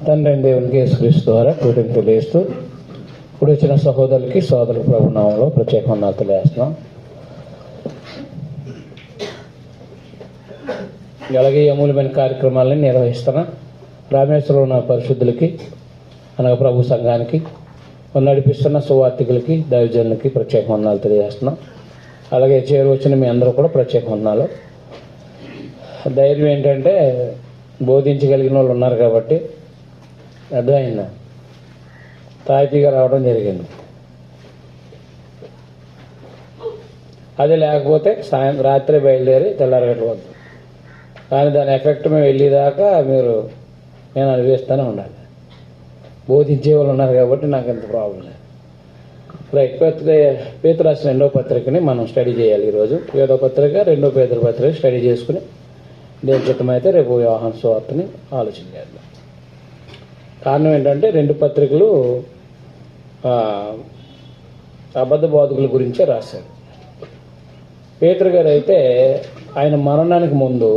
తండ్రి దేవునికి యేసుక్రీస్తు ద్వారా కృతజ్ఞతలు తెలియజేస్తూ ఇప్పుడు వచ్చిన సహోదరులకి సోదరుల ప్రభు నామంలో ప్రత్యేక వందనాలు తెలియజేస్తున్నాం. అలాగే అమూల్యమైన కార్యక్రమాలను నిర్వహిస్తున్న రామేశ్వరంలో ఉన్న పరిశుద్ధులకి అనగా ప్రభు సంఘానికి నడిపిస్తున్న సువార్థికులకి దైవజనులకి ప్రత్యేక వందనాలు తెలియజేస్తున్నాం. అలాగే చేరువచ్చిన మీ అందరూ కూడా ప్రత్యేక వందనాలు. ధైర్యం ఏంటంటే బోధించగలిగిన వాళ్ళు ఉన్నారు కాబట్టి అర్థమైందా, తాయితీగా రావడం జరిగింది. అది లేకపోతే రాత్రి బయలుదేరి తెల్లారగట్టవద్దు. కానీ దాని ఎఫెక్ట్ మేము వెళ్ళేదాకా నేను అనిపిస్తూనే ఉండాలి. బోధించే వాళ్ళు ఉన్నారు కాబట్టి నాకు ఎంత ప్రాబ్లం లేదు. రైట్, పేతురు రాసిన 2వ పత్రికని మనం స్టడీ చేయాలి ఈరోజు. 7వ పత్రిక 2వ పేతురు పత్రిక స్టడీ చేసుకుని దేని చిత్తమైతే రేపు యోహాను సువార్తని ఆలోచన చేద్దాం. కారణం ఏంటంటే 2 పత్రికలు అబద్ధ బోధకుల గురించే రాశారు. పేతురు గారు అయితే ఆయన మరణానికి ముందు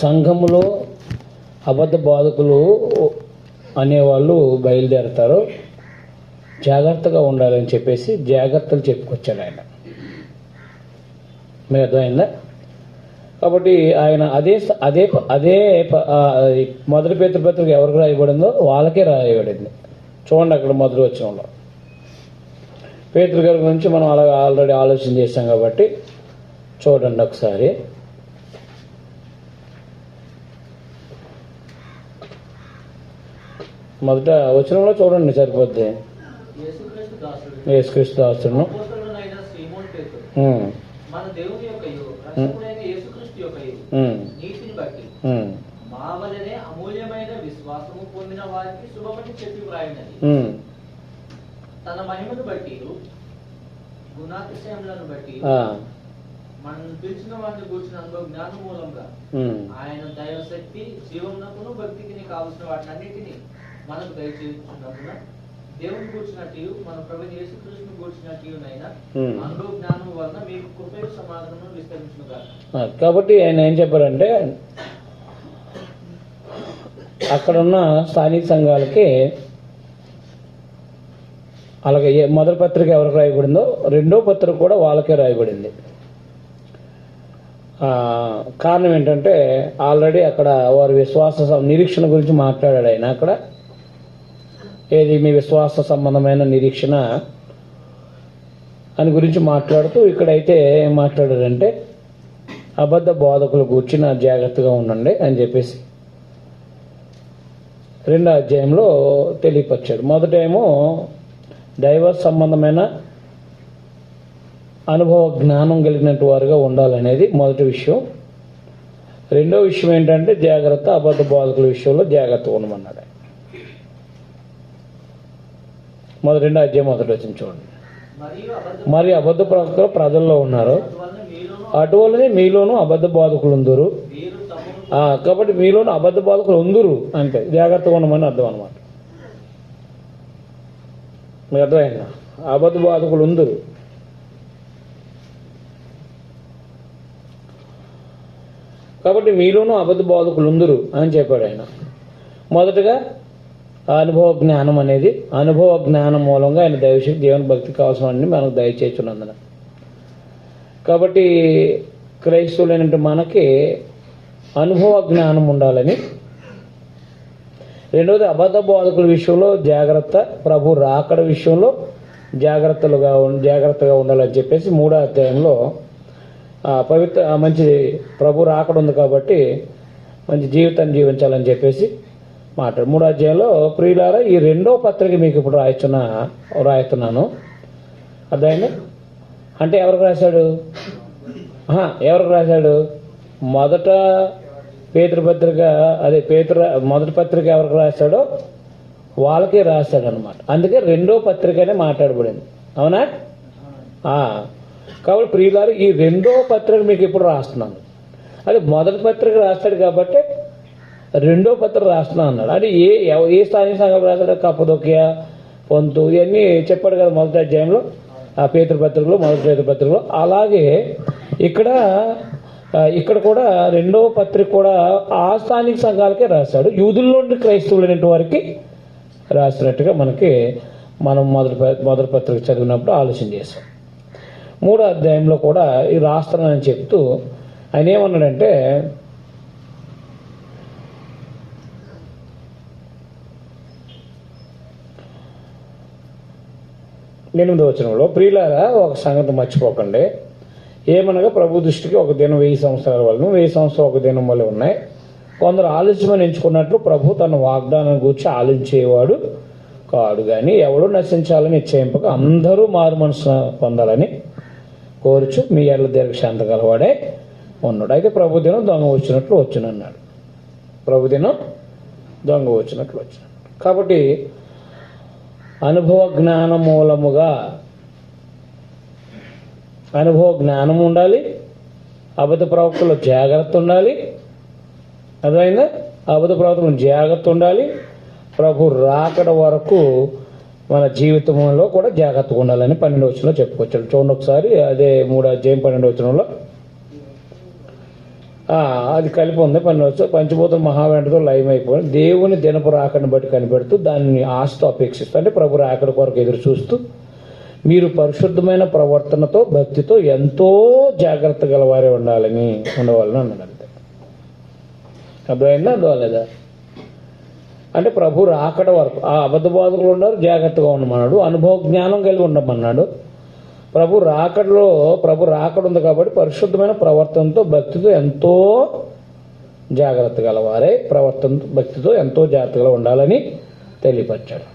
సంఘములో అబద్ధ బోధకులు అనేవాళ్ళు బయలుదేరతారు, జాగ్రత్తగా ఉండాలని చెప్పేసి జాగ్రత్తలు చెప్పుకొచ్చాడు ఆయన. మీకు అర్థమైందా? కాబట్టి ఆయన అదే మొదటి పేతురు పత్రిక ఎవరికి రాయబడిందో వాళ్ళకే రాయబడింది. చూడండి అక్కడ మొదటి వచనంలో. పేతురు గారి గురించి మనం అలా ఆల్రెడీ ఆలోచన చేశాం కాబట్టి చూడండి ఒకసారి. మొదట వచనంలో చూడండి సరిపోద్ది. యేసుక్రీస్తు దాసుడును మన దేవుని యొక్కయు రక్షకుడైన యేసుక్రీస్తు యొక్కయు నీతిని బట్టి మా వలనే అమూల్యమైన విశ్వాసము పొందిన వారికి శుభమని చెప్పి వ్రాయినది. తన మహిమను బట్టి గుణాతిశయములను బట్టి మనం పిలిచిన వారిని కూర్చున్న అనుభవ జ్ఞానం మూలంగా ఆయన దైవశక్తి జీవమునకును భక్తికి కావలసిన వాటిని అన్నిటినీ మనకు దయచేస్తున్నప్పుడు దేవుని కూర్చున్నట్టు మన ప్రభువు యేసుక్రీస్తును కూర్చున్నట్టునైనా అనుభవ జ్ఞానం వలన మీకు కృపయు సమాధానం విస్తరించునుగా. కాబట్టి ఆయన ఏం చెప్పారంటే అక్కడున్న స్థానిక సంఘాలకి అలాగే మొదటి పత్రిక ఎవరికి రాయబడిందో 2వ పత్రిక కూడా వాళ్ళకే రాయబడింది. కారణం ఏంటంటే ఆల్రెడీ అక్కడ వారి విశ్వాస నిరీక్షణ గురించి మాట్లాడాడు ఆయన. అక్కడ ఏది మీ విశ్వాస సంబంధమైన నిరీక్షణ అని గురించి మాట్లాడుతూ ఇక్కడైతే ఏం మాట్లాడాడంటే అబద్ధ బోధకుల గురించి జాగ్రత్తగా ఉండండి అని చెప్పేసి 2వ అధ్యాయంలో తెలియపరిచాడు. మొదటేమో దైవ సంబంధమైన అనుభవ జ్ఞానం కలిగినట్టు వారుగా ఉండాలనేది మొదటి విషయం. 2వ విషయం ఏంటంటే జాగ్రత్త, అబద్ధ బోధకుల విషయంలో జాగ్రత్తగా ఉండమన్నాడు. 2వ అధ్యాయం మొదటి వచ్చిన చూడండి. మరి అబద్ధ ప్రవక్తలు ప్రజల్లో ఉన్నారు, అటువలనే మీలోనూ అబద్ధ బోధకులు ఉందరు. కాబట్టి మీలోనూ అబద్ధ బోధకులు ఉందరు అంటే జాగ్రత్తగా ఉండమని అర్థం అనమాట. మీకు అర్థమైందా? అబద్ధ బోధకులు ఉందరు. కాబట్టి మీలోనూ అబద్ధ బోధకులు ఉందరు అని చెప్పాడు ఆయన. మొదటగా అనుభవ జ్ఞానం అనేది, అనుభవ జ్ఞానం మూలంగా ఆయన దైవశక్తి దేవుని భక్తి కావాల్సినవన్నీ మనకు దయచేస్తున్నందున. కాబట్టి క్రైస్తవులైనట్టు మనకి అనుభవ జ్ఞానం ఉండాలని. 2వది అబద్ధ బోధకుల విషయంలో జాగ్రత్త, ప్రభు రాకడ విషయంలో జాగ్రత్తగా ఉండాలని చెప్పేసి 3వ అధ్యాయంలో మంచి ప్రభు రాకడ ఉంది కాబట్టి మంచి జీవితాన్ని జీవించాలని చెప్పేసి మాట్లాడు. 3వ అధ్యాయంలో ప్రియులారా ఈ 2వ పత్రిక మీకు ఇప్పుడు రాయిస్తున్నాను. అర్థమైందా? అంటే ఎవరికి రాశాడు? మొదట పేతురు పత్రిక మొదటి పత్రిక ఎవరికి రాశాడో వాళ్ళకే రాశాడు అనమాట. అందుకే 2వ పత్రిక అనే మాట్లాడబడింది. అవునా? కాబట్టి ప్రియులారు ఈ 2వ పత్రిక మీకు ఇప్పుడు రాస్తున్నాను. అది మొదటి పత్రిక రాస్తాడు కాబట్టి 2వ పత్రిక రాస్తున్నాను అన్నాడు. అది ఏ స్థానిక సంఘం రాశాడు? కప్పదొకియా, పొంతు ఇవన్నీ చెప్పాడు కదా మొదటి అధ్యాయంలో. ఆ పేతురు పత్రికలో, మొదటి పేతురు పత్రికలో. అలాగే ఇక్కడ ఇక్కడ కూడా రెండవ పత్రిక కూడా ఆ స్థానిక సంఘాలకే రాశాడు. యూదుల్లో నుండి క్రైస్తవులైన వారికి రాసినట్టుగా మనం మొదటి పత్రిక చదివినప్పుడు ఆలోచన చేశాం. 3వ అధ్యాయంలో కూడా ఈ రాస్తానని చెప్తూ ఆయన ఏమన్నాడంటే, ఎనిమిదవ వచనంలో, ప్రియులారా ఒక సంగతి మర్చిపోకండి, ఏమనగా ప్రభు దృష్టికి ఒక దినం 1000 సంవత్సరాల వలన, 1000 సంవత్సరాలు ఒక దినం వల్ల ఉన్నాయి. కొందరు ఆలస్యమని ఎంచుకున్నట్లు ప్రభు తన వాగ్దానం గురించి ఆలోచించేవాడు కాడు, కానీ ఎవడు నశించాలని నిశ్చయింపక అందరూ మారు మనసు పొందాలని కోరుచు మీ ఎడల దీర్ఘశాంత గలవాడే ఉన్నాడు. అయితే ప్రభుదినం దొంగ వచ్చినట్లు వచ్చునన్నాడు. ప్రభుదినం దొంగ వచ్చినట్లు వచ్చినాడు. కాబట్టి అనుభవ జ్ఞానం మూలముగా అనుభవ జ్ఞానం ఉండాలి, అబద్ధ ప్రవక్తలో జాగ్రత్త ఉండాలి. అదైనా అబద్ధ ప్రవక్తలో జాగ్రత్త ఉండాలి. ప్రభు రాకడ వరకు మన జీవితంలో కూడా జాగ్రత్తగా ఉండాలని 12వ వచనంలో చెప్పుకొచ్చాడు. చూడండి ఒకసారి, అదే 3వ అధ్యాయం 12వ వచనంలో అది కలిపి ఉంది. 12వ వచనం, పంచభూతం మహావెంటతో లయమైపోయి దేవుని దినపు రాకడను బట్టి కనిపెడుతూ దానిని ఆశతో అపేక్షిస్తూ, అంటే ప్రభు రాకడ కొరకు ఎదురు చూస్తూ మీరు పరిశుద్ధమైన ప్రవర్తనతో భక్తితో ఎంతో జాగ్రత్త గలవారే ఉండవాలని అన్నాడు. అంతే. అర్థమైందా? అర్థమలేదా? అంటే ప్రభు రాకడ వరకు ఆ అబద్ధ బాధకులు ఉన్నారు, జాగ్రత్తగా ఉండమన్నాడు. అనుభవ జ్ఞానం కలిగి ఉండమన్నాడు. ప్రభు రాకడ ఉంది కాబట్టి పరిశుద్ధమైన ప్రవర్తనతో భక్తితో ఎంతో జాగ్రత్త గలవారే భక్తితో ఎంతో జాగ్రత్తగా ఉండాలని తెలియపరిచాడు.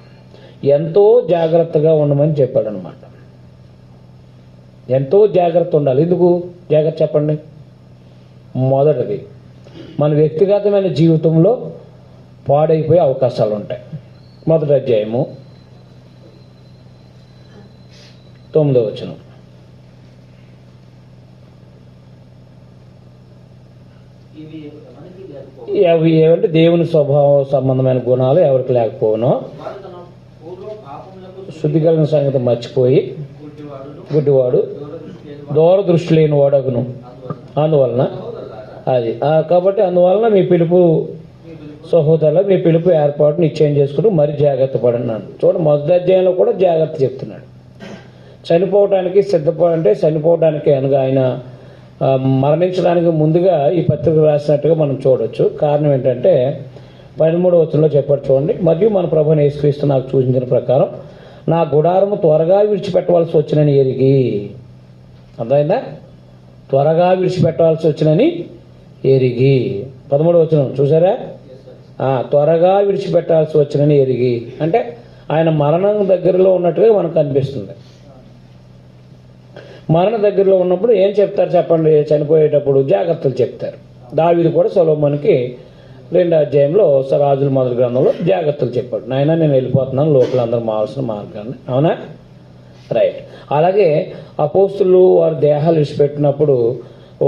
ఎంతో జాగ్రత్తగా ఉండమని చెప్పాడు అనమాట. ఎంతో జాగ్రత్త ఉండాలి. ఎందుకు జాగ్రత్త చెప్పండి? మొదటిది, మన వ్యక్తిగతమైన జీవితంలో పాడైపోయే అవకాశాలు ఉంటాయి. మొదటి అధ్యాయము 9వ వచనం, అవి ఏమంటే దేవుని స్వభావ సంబంధమైన గుణాలు ఎవరికి లేకపోవనో, శుద్ధి కలిగిన సంగతి మర్చిపోయి గుడ్డివాడు దూరదృష్టి లేని వాడగును. అందువలన కాబట్టి అందువలన మీ పిలుపు సహోదరుల మీ పిలుపు ఏర్పాటు నిశ్చయం చేసుకుంటూ మరి జాగ్రత్త పడినాడు. చూడండి, మొదటి అధ్యాయంలో కూడా జాగ్రత్త చెప్తున్నాడు. చనిపోవడానికి అనగా ఆయన మరణించడానికి ముందుగా ఈ పత్రిక రాసినట్టుగా మనం చూడొచ్చు. కారణం ఏంటంటే 13వ వచనంలో చెప్పాడు చూడండి, మరియు మన ప్రభువుని యేసుక్రీస్తు నాకు సూచించిన ప్రకారం నా గుడారము త్వరగా విడిచిపెట్టవలసి వచ్చినని ఎరిగి. అర్థమైందా? త్వరగా విడిచిపెట్టవలసి వచ్చినని ఎరిగి. 13వ వచనం చూసారా? త్వరగా విడిచిపెట్టాల్సి వచ్చినని ఎరిగి అంటే ఆయన మరణం దగ్గరలో ఉన్నట్టుగా మనకు అనిపిస్తుంది. మరణ దగ్గరలో ఉన్నప్పుడు ఏం చెప్తారు చెప్పండి? చనిపోయేటప్పుడు జాగ్రత్తలు చెప్తారు. దావీదు కూడా సొలొమోనుకి 2వ అధ్యాయంలో రాజుల మొదటి గ్రంథంలో జాగ్రత్తలు చెప్పాడు. నాయనా నేను వెళ్ళిపోతున్నాను, లోపలందరూ మావాల్సిన మార్గాన్ని. అవునా? రైట్. అలాగే అపోస్తులు వారి దేహాలు విడిచిపెట్టినప్పుడు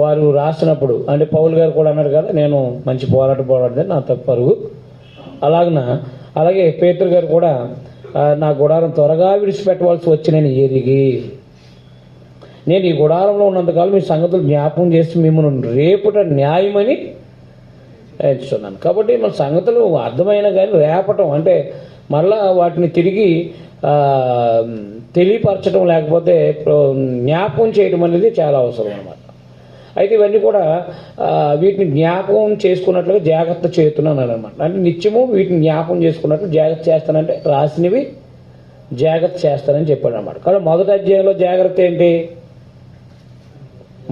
వారు రాసినప్పుడు, అంటే పౌలు గారు కూడా అన్నారు కదా, నేను మంచి పోరాడితే నా పరుగు. అలాగే పేతురు గారు కూడా నా గుడారం త్వరగా విడిచిపెట్టవలసి వచ్చినని ఎరిగి, నేను ఈ గుడారంలో ఉన్నంతకాలం మీ సంగతులు జ్ఞాపకం చేసి మిమ్మల్ని రేపట న్యాయమని ఎంచుతున్నాను. కాబట్టి మన సంగతులు అర్థమైన కానీ రేపటం అంటే మళ్ళా వాటిని తిరిగి తెలియపరచడం లేకపోతే జ్ఞాపకం చేయడం అనేది చాలా అవసరం అన్నమాట. అయితే ఇవన్నీ కూడా వీటిని జ్ఞాపకం చేసుకున్నట్లుగా జాగ్రత్త చేస్తున్నాను అనమాట. అంటే నిత్యము వీటిని జ్ఞాపకం చేసుకున్నట్లు జాగ్రత్త చేస్తానంటే రాసినవి జాగ్రత్త చేస్తానని చెప్పాడు అనమాట. కానీ మొదటి అధ్యాయంలో జాగ్రత్త ఏంటి?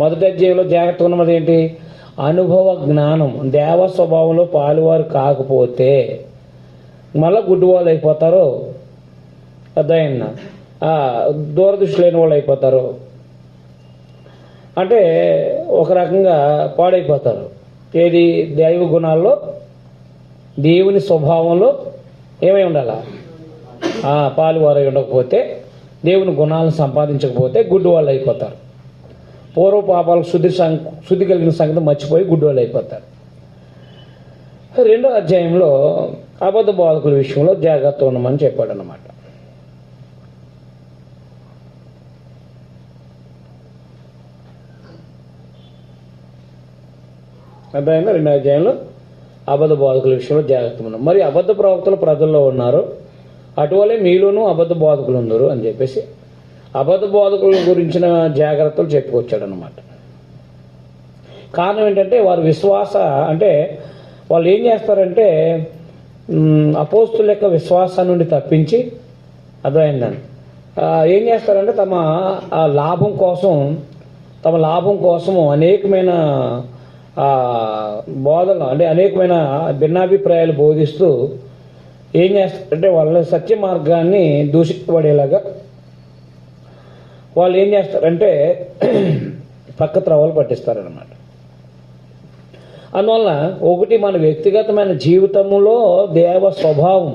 మొదటి అధ్యాయంలో జాగ్రత్త ఉన్నది ఏంటి? అనుభవ జ్ఞానం. దేవ స్వభావంలో పాలువారు కాకపోతే మళ్ళీ గుడ్డివాళ్ళు అయిపోతారు, అర్థమైందా? దూరదృష్టి లేని వాళ్ళు అయిపోతారు, అంటే ఒక రకంగా పాడైపోతారు. ఏది? దైవ గుణాల్లో దేవుని స్వభావంలో ఏమై ఉండాలా? పాలువారై ఉండకపోతే, దేవుని గుణాలను సంపాదించకపోతే గుడ్డి వాళ్ళు అయిపోతారు. పూర్వ పాపాలకు శుద్ధి కలిగిన సంగతి మర్చిపోయి గుడ్డి వాళ్ళు అయిపోతారు. 2వ అధ్యాయంలో అబద్ధ బోధకుల విషయంలో జాగ్రత్త ఉండమని చెప్పాడు అన్నమాట. అర్థమైందా? 2వ అధ్యాయంలో అబద్ధ బోధకుల విషయంలో జాగ్రత్త ఉన్నాం. మరి అబద్ధ ప్రవక్తలు ప్రజల్లో ఉన్నారు, అటువలే మీలోనూ అబద్ధ బోధకులు ఉన్నారు అని చెప్పేసి అబద్ధ బోధకుల గురించిన జాగ్రత్తలు చెప్పుకొచ్చాడు అనమాట. కారణం ఏంటంటే వారి విశ్వాస అంటే వాళ్ళు ఏం చేస్తారంటే అపోస్తుల యొక్క విశ్వాసం నుండి తప్పించి, అర్థమైందని ఏం చేస్తారంటే తమ లాభం కోసము అనేకమైన బోధనలు అంటే అనేకమైన భిన్నాభిప్రాయాలు బోధిస్తూ ఏం చేస్తారంటే వాళ్ళ సత్య మార్గాన్ని దూషించబడేలాగా వాళ్ళు ఏం చేస్తారంటే పక్క త్రవలు పట్టిస్తారనమాట. అందువల్ల ఒకటి మన వ్యక్తిగతమైన జీవితంలో దేవ స్వభావం,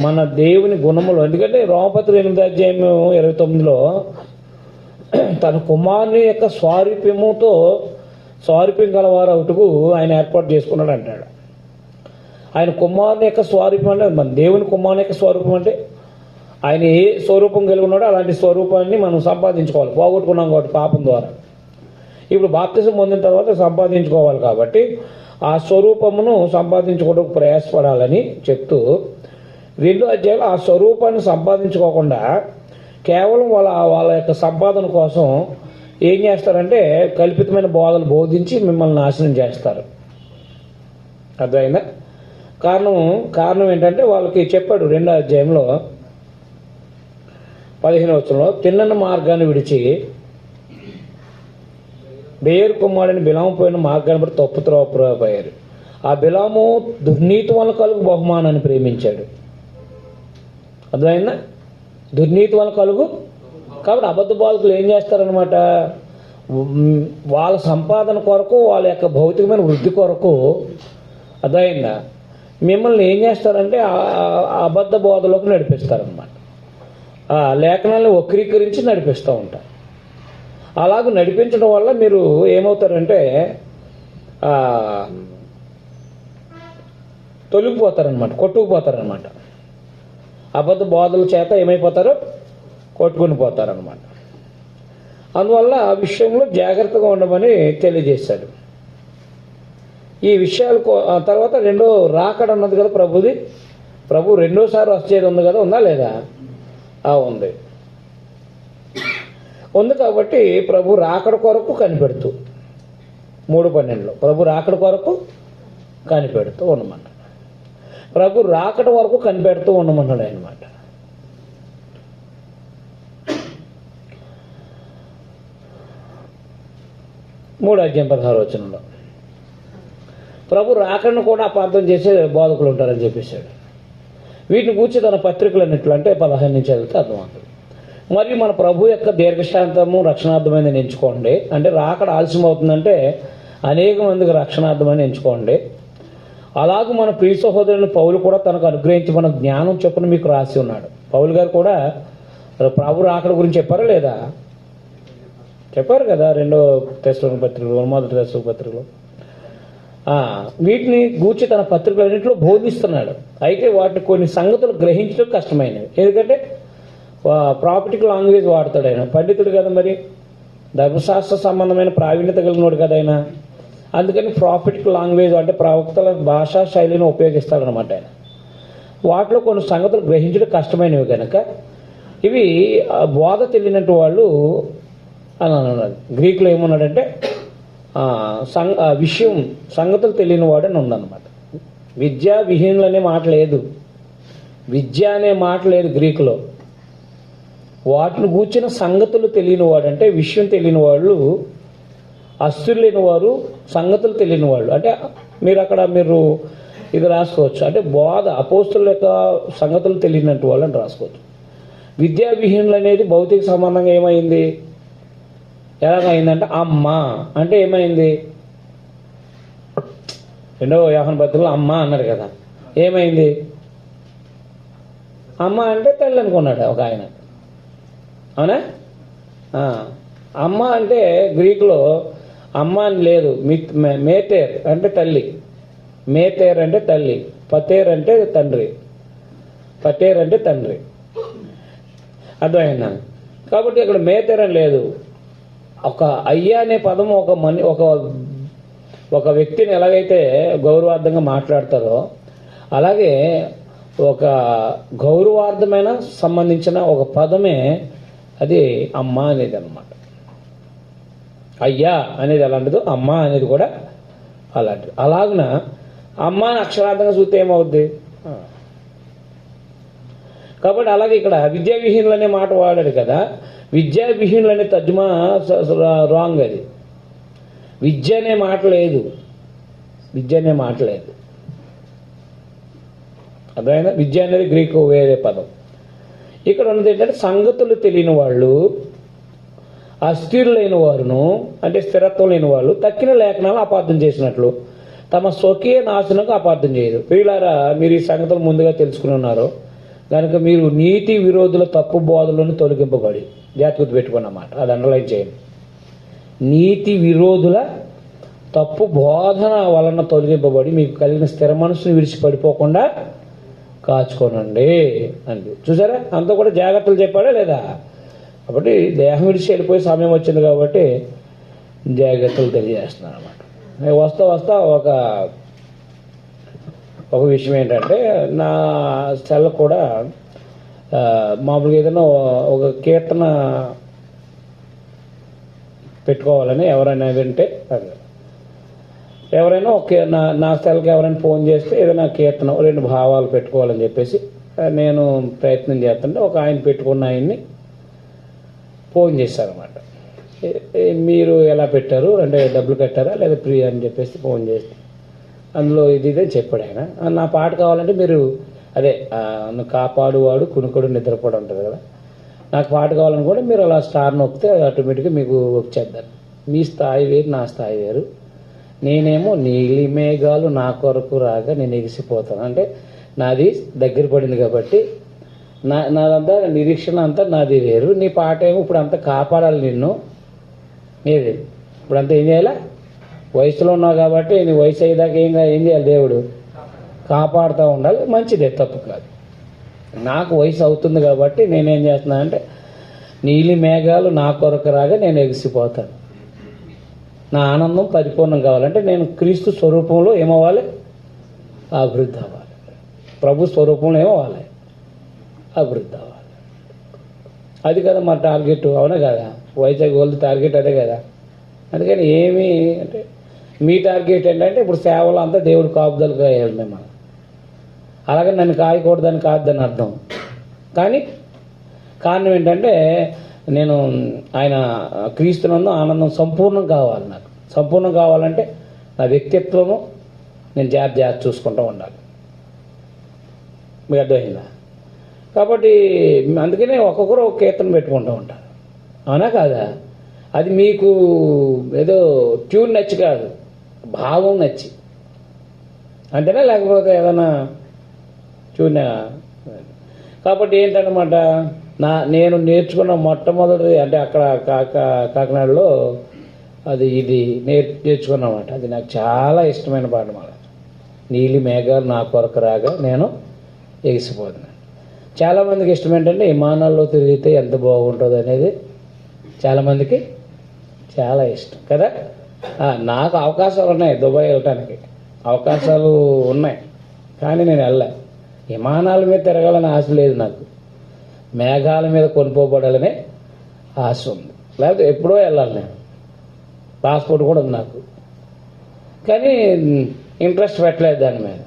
మన దేవుని గుణములు. ఎందుకంటే రోమపత్రిక 8వ అధ్యాయం 29లో తన కుమారుని యొక్క స్వారూప్యం గలవారు అవుటకు ఆయన ఏర్పాటు చేసుకున్నాడు అంటాడు. ఆయన కుమారుని యొక్క స్వరూపం అంటే మన దేవుని కుమారుని యొక్క స్వరూపం అంటే ఆయన ఏ స్వరూపం కలిగి ఉన్నాడో అలాంటి స్వరూపాన్ని మనం సంపాదించుకోవాలి. పోగొట్టుకున్నాం కాబట్టి పాపం ద్వారా. ఇప్పుడు బాప్తిజం పొందిన తర్వాత సంపాదించుకోవాలి కాబట్టి ఆ స్వరూపమును సంపాదించుకోవడానికి ప్రయాసపడాలని చెప్తూ 2వ అధ్యాయంలో ఆ స్వరూపాన్ని సంపాదించుకోకుండా కేవలం వాళ్ళ యొక్క సంపాదన కోసం ఏం చేస్తారంటే కల్పితమైన బోధలు బోధించి మిమ్మల్ని నాశనం చేస్తారు. అర్థమైందా? కారణం ఏంటంటే వాళ్ళకి చెప్పాడు 2వ అధ్యాయంలో 15వ వచనంలో, తిన్నని మార్గాన్ని విడిచి బేయరు కుమారుడిని బిలాము పోయిన మార్గాన్ని బట్టి తప్పు త్రోవపోయారు. ఆ బిలాము దుర్నీతి వల్ల కలుగు బహుమానాన్ని ప్రేమించాడు. అర్థమైందా? దుర్నీతి వల్ల కలుగు. కాబట్టి అబద్ధ బోధకులు ఏం చేస్తారనమాట, వాళ్ళ సంపాదన కొరకు, వాళ్ళ యొక్క భౌతికమైన వృద్ధి కొరకు, అర్థమైందా, మిమ్మల్ని ఏం చేస్తారంటే అబద్ధ బోధలోకి నడిపిస్తారనమాట. లేఖనాలను వక్రీకరించి నడిపిస్తూ ఉంటారు. అలాగ నడిపించడం వల్ల మీరు ఏమవుతారంటే తొలగిపోతారనమాట, కొట్టుకుపోతారనమాట. అబద్ధ బోధల చేత ఏమైపోతారు, కొట్టుకుని పోతారనమాట. అందువల్ల ఆ విషయంలో జాగ్రత్తగా ఉండమని తెలియజేశాడు. ఈ విషయాలు తర్వాత రెండో రాకడ అన్నది కదా ప్రభుది. ప్రభు రెండోసారి వచ్చేది ఉంది కదా, ఉందా లేదా? ఉంది. ఉంది కాబట్టి ప్రభు రాకడ కొరకు కనిపెడుతూ 3:12లో ప్రభు రాకడ కొరకు కనిపెడుతూ ఉండమన్నాడు. ప్రభు రాకడ వరకు కనిపెడుతూ ఉండమన్నాడు అన్నమాట. మూడో అధ్యాయం 16వ వచనంలో ప్రభు రాకడను కూడా అపార్థం చేసే బోధకులు ఉంటారని చెప్పేశాడు. వీటిని కూర్చి తన పత్రికలు అన్నట్లు అంటే 15 నుంచి వెళ్తే అర్థమవుతుంది. మరియు మన ప్రభు యొక్క దీర్ఘశాంతము రక్షణార్థమైన ఎంచుకోండి. అంటే రాకడ ఆలస్యం అవుతుందంటే అనేక మందికి రక్షణార్థమని ఎంచుకోండి. అలాగే మన ప్రియ సహోదరుని పౌలు కూడా తనకు అనుగ్రహించి మన జ్ఞానం చొప్పున మీకు రాసి ఉన్నాడు. పౌలు గారు కూడా ప్రభు రాకడ గురించి చెప్పారా లేదా? చెప్పారు కదా 2వ తెస్సలోనిక పత్రికలో, 1వ తెస్సలోనిక పత్రికలో. వీటిని గూర్చి తన పత్రికలన్నింటిలో బోధిస్తున్నాడు. అయితే వాటిని కొన్ని సంగతులు గ్రహించడం కష్టమైనవి. ఎందుకంటే ప్రాపర్టిక్ లాంగ్వేజ్ వాడతాడు ఆయన. పండితుడు కదా, మరి ధర్మశాస్త్ర సంబంధమైన ప్రావీణ్యత కలిగినోడు కదా ఆయన. అందుకని ప్రాఫిటిక్ లాంగ్వేజ్ అంటే ప్రవక్తల భాషా శైలిని ఉపయోగిస్తాడనమాట ఆయన. వాటిలో కొన్ని సంగతులు గ్రహించడం కష్టమైనవి కనుక ఇవి బోధ తెలియనట్టు వాళ్ళు అని అన్నాడు. గ్రీకులో ఏమన్నాడంటే సంగతులు తెలియని వాడని ఉందన్నమాట. విద్యా విహీనులు అనే మాట లేదు, విద్య అనే మాట లేదు గ్రీకులో. వాటిని కూర్చిన సంగతులు తెలియని వాడు అంటే విషయం తెలియని వాళ్ళు, అస్తులు లేని వారు, సంగతులు తెలియని వాళ్ళు. అంటే మీరు ఇది రాసుకోవచ్చు. అంటే బోధ అపోస్తుల యొక్క సంగతులు తెలియనట్టు వాళ్ళు అని రాసుకోవచ్చు. విద్యా విహీనులు అనేది భౌతిక సంబంధంగా ఏమైంది, ఎలాగైందంటే అమ్మ అంటే ఏమైంది, 2వ యోహాను పత్రికలో అమ్మ అన్నారు కదా, ఏమైంది? అమ్మ అంటే తల్లి అనుకున్నాడు ఒక ఆయన, అవునా? అమ్మ అంటే గ్రీకులో అమ్మ అని లేదు, మేతేర్ అంటే తల్లి, మేతేర్ అంటే తల్లి, పతేర్ అంటే తండ్రి, పతేర్ అంటే తండ్రి. అర్థమైందా? కాబట్టి ఇక్కడ మేతేర్ అని లేదు. ఒక అయ్య అనే పదం ఒక ఒక వ్యక్తిని ఎలాగైతే గౌరవార్థంగా మాట్లాడతారో అలాగే ఒక గౌరవార్థమైన సంబంధించిన ఒక పదమే అది అమ్మ అనేది అన్నమాట. అయ్యా అనేది అలాంటిదో అమ్మ అనేది కూడా అలాంటిది. అలాగున అమ్మ అని అక్షరార్థంగా చూస్తే ఏమవుద్ది? కాబట్టి అలాగే ఇక్కడ విద్యావిహీనులు అనే మాట వాడాడు కదా, విద్యావిహీనులు అనే తర్జుమా రాంగ్. అది విద్య అనే మాట లేదు, విద్య అనే మాట లేదు. అర్థమైనా? విద్య అనేది గ్రీకు వేరే పదం. ఇక్కడ ఉన్నది ఏంటంటే సంగతులు తెలియని వాళ్ళు, అస్థిరులైన వారును, అంటే స్థిరత్వం లేని వాళ్ళు తక్కిన లేఖనాలు అపార్థం చేసినట్లు తమ స్వకీయ నాశనకు అపార్థం చేయరు. ప్రియులారా, మీరు ఈ సంగతులు ముందుగా తెలుసుకుని ఉన్నారు కనుక మీరు నీతి విరోధుల తప్పు బోధలను తొలగింపబడి, జాగ్రత్త పెట్టుకున్నమాట, అది అండర్లైన్ చేయండి. నీతి విరోధుల తప్పు బోధన వలన తొలగింపబడి మీకు కలిగిన స్థిర మనసును విడిచి పడిపోకుండా కాచుకోనండి అండి. చూసారా, అంతా కూడా జాగ్రత్తలు చెప్పాడా లేదా? కాబట్టి దేహం విడిచి వెళ్ళిపోయే సమయం వచ్చింది కాబట్టి జాగ్రత్తలు తెలియజేస్తున్నాను అనమాట. వస్తా ఒక విషయం ఏంటంటే, నా సెల్ కూడా మామూలుగా ఏదైనా ఒక కీర్తన పెట్టుకోవాలని ఎవరైనా వింటే, ఎవరైనా నా సెల్కి ఎవరైనా ఫోన్ చేస్తే ఏదైనా కీర్తన 2 భావాలు పెట్టుకోవాలని చెప్పేసి నేను ప్రయత్నం చేస్తుంటే ఒక ఆయన పెట్టుకున్న ఆయన్ని ఫోన్ చేశారన్నమాట. మీరు ఎలా పెట్టారు అంటే డబ్బులు కట్టారా లేదా ఫ్రీ అని చెప్పేసి ఫోన్ చేస్తే అందులో ఇదే చెప్పాడు ఆయన. నా పాట కావాలంటే మీరు అదే కాపాడువాడు కునుకుడు నిద్రపోడు ఉంటుంది కదా, నాకు పాట కావాలనుకుంటే మీరు అలా స్టార్ నొక్కితే ఆటోమేటిక్గా మీకు వచ్చేద్దాను. మీ స్థాయి వేరు, నా స్థాయి వేరు. నేనేమో నీలి మేఘాలు నా కొరకు రాగా నేను ఎగిసిపోతాను అంటే నాది దగ్గర పడింది కాబట్టి నాదంతా నిరీక్షణ అంతా నాది వేరు. నీ పాట ఏమో ఇప్పుడు అంతా కాపాడాలి నిన్ను, ఏది ఇప్పుడంతా ఏం చేయాలా? వయసులో ఉన్నావు కాబట్టి నీ వయసు అయ్యేదాకా ఏం చేయాలి? దేవుడు కాపాడుతూ ఉండాలి. మంచిదే, తప్పు కాదు. నాకు వయసు అవుతుంది కాబట్టి నేనేం చేస్తున్నా అంటే నీలి మేఘాలు నా కొరకు రాగా నేను ఎగిసిపోతాను. నా ఆనందం పరిపూర్ణం కావాలంటే నేను క్రీస్తు స్వరూపంలో ఏమవ్వాలి? అభివృద్ధి అవ్వాలి. ప్రభు స్వరూపంలో ఏమవ్వాలి? అభివృద్ధి అవ్వాలి. అది కదా మా టార్గెట్, అవునా కదా? వైజాగ్ గోల్డ్ టార్గెట్ అదే కదా. అందుకని ఏమి అంటే మీ టార్గెట్ ఏంటంటే ఇప్పుడు సేవలు అంతా దేవుడు కాపుదలుగా వేయాలి మనం. అలాగే నన్ను కాయకూడదని కాదని అర్థం. కానీ కారణం ఏంటంటే నేను ఆయన క్రీస్తునందు ఆనందం సంపూర్ణం కావాలి. నాకు సంపూర్ణం కావాలంటే నా వ్యక్తిత్వము నేను జాగ్రత్త చూసుకుంటూ ఉండాలి. మీకు అర్థమైందా? కాబట్టి అందుకనే ఒక్కొక్కరు ఒక కీర్తన పెట్టుకుంటూ ఉంటారు, అవునా కాదా? అది మీకు ఏదో ట్యూన్ నచ్చి కాదు, భావం నచ్చి అంతేనా, లేకపోతే ఏదైనా ట్యూన్. కాబట్టి ఏంటన్నమాట, నేను నేర్చుకున్న మొట్టమొదటిది అంటే అక్కడ కాకినాడలో ఇది నేర్చుకున్నమాట. అది నాకు చాలా ఇష్టమైన పాట. మన నీలి మేఘాలు నా కొరకు రాగా నేను ఎగిసిపోతున్నాను. చాలామందికి ఇష్టం ఏంటంటే విమానాల్లో తిరిగితే ఎంత బాగుంటుంది అనేది చాలామందికి చాలా ఇష్టం కదా. నాకు అవకాశాలు ఉన్నాయి, దుబాయ్ వెళ్ళటానికి అవకాశాలు ఉన్నాయి, కానీ నేను వెళ్ళా. విమానాల మీద తిరగాలని ఆశ లేదు నాకు, మేఘాల మీద కొనుక్కోబడాలనే ఆశ ఉంది. లేకపోతే ఎప్పుడో వెళ్ళాలి, నేను పాస్పోర్ట్ కూడా ఉంది నాకు, కానీ ఇంట్రెస్ట్ పెట్టలేదు దాని మీద.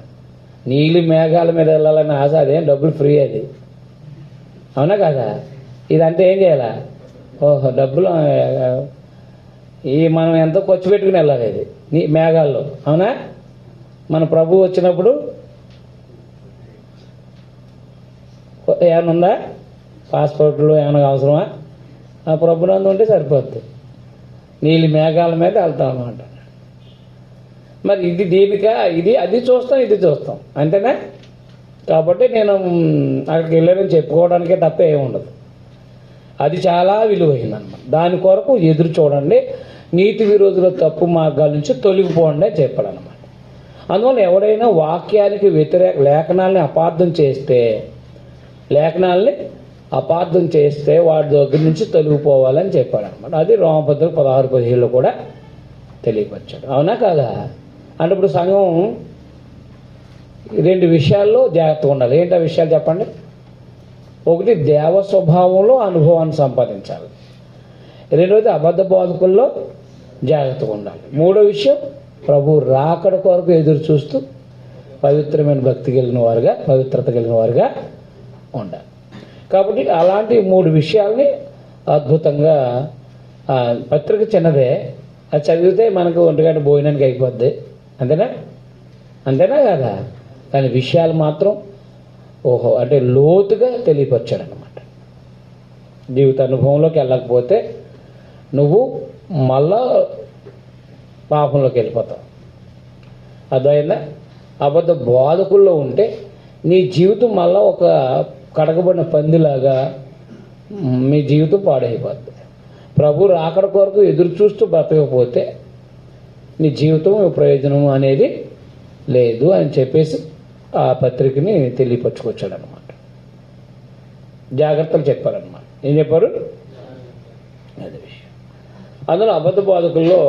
నీలి మేఘాల మీద వెళ్ళాలని ఆశ, అదేం డబ్బులు ఫ్రీ అది, అవునా కదా? ఇదంతా ఏం చేయాలా? ఓహో డబ్బులు మనం ఎంతో ఖర్చు పెట్టుకుని వెళ్ళాలి ఇది నీ మేఘాల్లో, అవునా? మన ప్రభు వచ్చినప్పుడు ఏమైనా ఉందా? పాస్పోర్ట్లు ఏమైనా అవసరమా? ఆ ప్రభునందు ఉంటే సరిపోద్ది. నీలి మేఘాల మీద వెళ్తాం అన్నమాట. మరి ఇది దీనికా ఇది అది చూస్తాం, ఇది చూస్తాం, అంతేనా? కాబట్టి నేను అక్కడికి వెళ్ళానని చెప్పుకోవడానికే తప్ప ఏముండదు. అది చాలా విలువైందన్నమాట. దాని కొరకు ఎదురు చూడండి, నీతి విరోధుల తప్పు మార్గాల నుంచి తొలగిపోండి అని చెప్పాడనమాట. అందువల్ల ఎవడైనా వాక్యానికి వ్యతిరేక లేఖనాల్ని అపార్థం చేస్తే వాడి దగ్గర నుంచి తొలగిపోవాలని చెప్పాడనమాట. అది రోమపత్రిక 16:17 కూడా తెలియపరిచాడు, అవునా కాదా? అంటే ఇప్పుడు సంఘం 2 విషయాల్లో జాగ్రత్తగా ఉండాలి. ఏంటి ఆ విషయాలు చెప్పండి? ఒకటి, దేవ స్వభావంలో అనుభవాన్ని సంపాదించాలి. రెండవది, అబద్ధ బోధకుల్లో జాగ్రత్తగా ఉండాలి. మూడో విషయం, ప్రభు రాకడ కొరకు ఎదురు చూస్తూ పవిత్రమైన భక్తి కలిగిన వారుగా, పవిత్రత కలిగిన వారుగా ఉండాలి. కాబట్టి అలాంటి 3 విషయాల్ని అద్భుతంగా, పత్రిక చిన్నదే, అది చదివితే మనకు 1 గంట భోజనానికి అయిపోద్ది. అంతేనా? అంతేనా కదా? కానీ విషయాలు మాత్రం అంటే లోతుగా తెలియపరిచాడు అన్నమాట. జీవిత అనుభవంలోకి వెళ్ళకపోతే నువ్వు మళ్ళా పాపంలోకి వెళ్ళిపోతావు. అర్థమైందా? అబద్ధ బోధకుల్లో ఉంటే నీ జీవితం మళ్ళా ఒక కడగబడిన పందిలాగా మీ జీవితం పాడైపోద్ది. ప్రభు రాకడ కొరకు ఎదురు చూస్తూ బ్రతకపోతే నీ జీవితం ప్రయోజనం అనేది లేదు అని చెప్పేసి ఆ పత్రికని తెలియపరచుకొచ్చాడు అనమాట. జాగ్రత్తలు చెప్పారనమాట. ఏం చెప్పారు? అదే విషయం. అందులో అబద్ధ బోధకుల్లో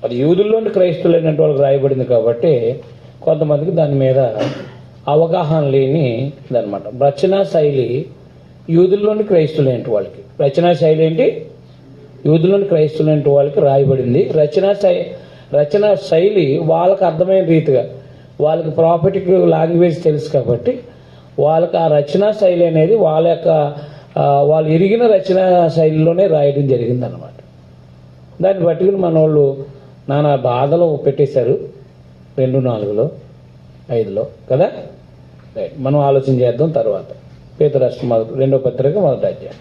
అది యూదుల్లోని క్రైస్తవులైనటువంటి వాళ్ళకి రాయబడింది కాబట్టి కొంతమందికి దాని మీద అవగాహన లేని అనమాట. రచనా శైలి యూదుల్లోని క్రైస్తవులైన వాళ్ళకి, రచనా శైలి ఏంటి? యూదుల్లోని క్రైస్తవులైన వాళ్ళకి రాయబడింది. రచనా శైలి వాళ్ళకి అర్థమైన రీతిగా, వాళ్ళకి ప్రాఫిటిక్ లాంగ్వేజ్ తెలుసు కాబట్టి వాళ్ళకి ఆ రచనా శైలి అనేది వాళ్ళు ఎరిగిన రచనా శైలిలోనే రాయడం జరిగిందనమాట. దాన్ని పట్టుకుని మన వాళ్ళు నానా బాధలో పెట్టేశారు 2:4, 5 కదా. రైట్, మనం ఆలోచన చేద్దాం తర్వాత. పేతురు రాసిన 2వ పత్రిక 1వ అధ్యాయం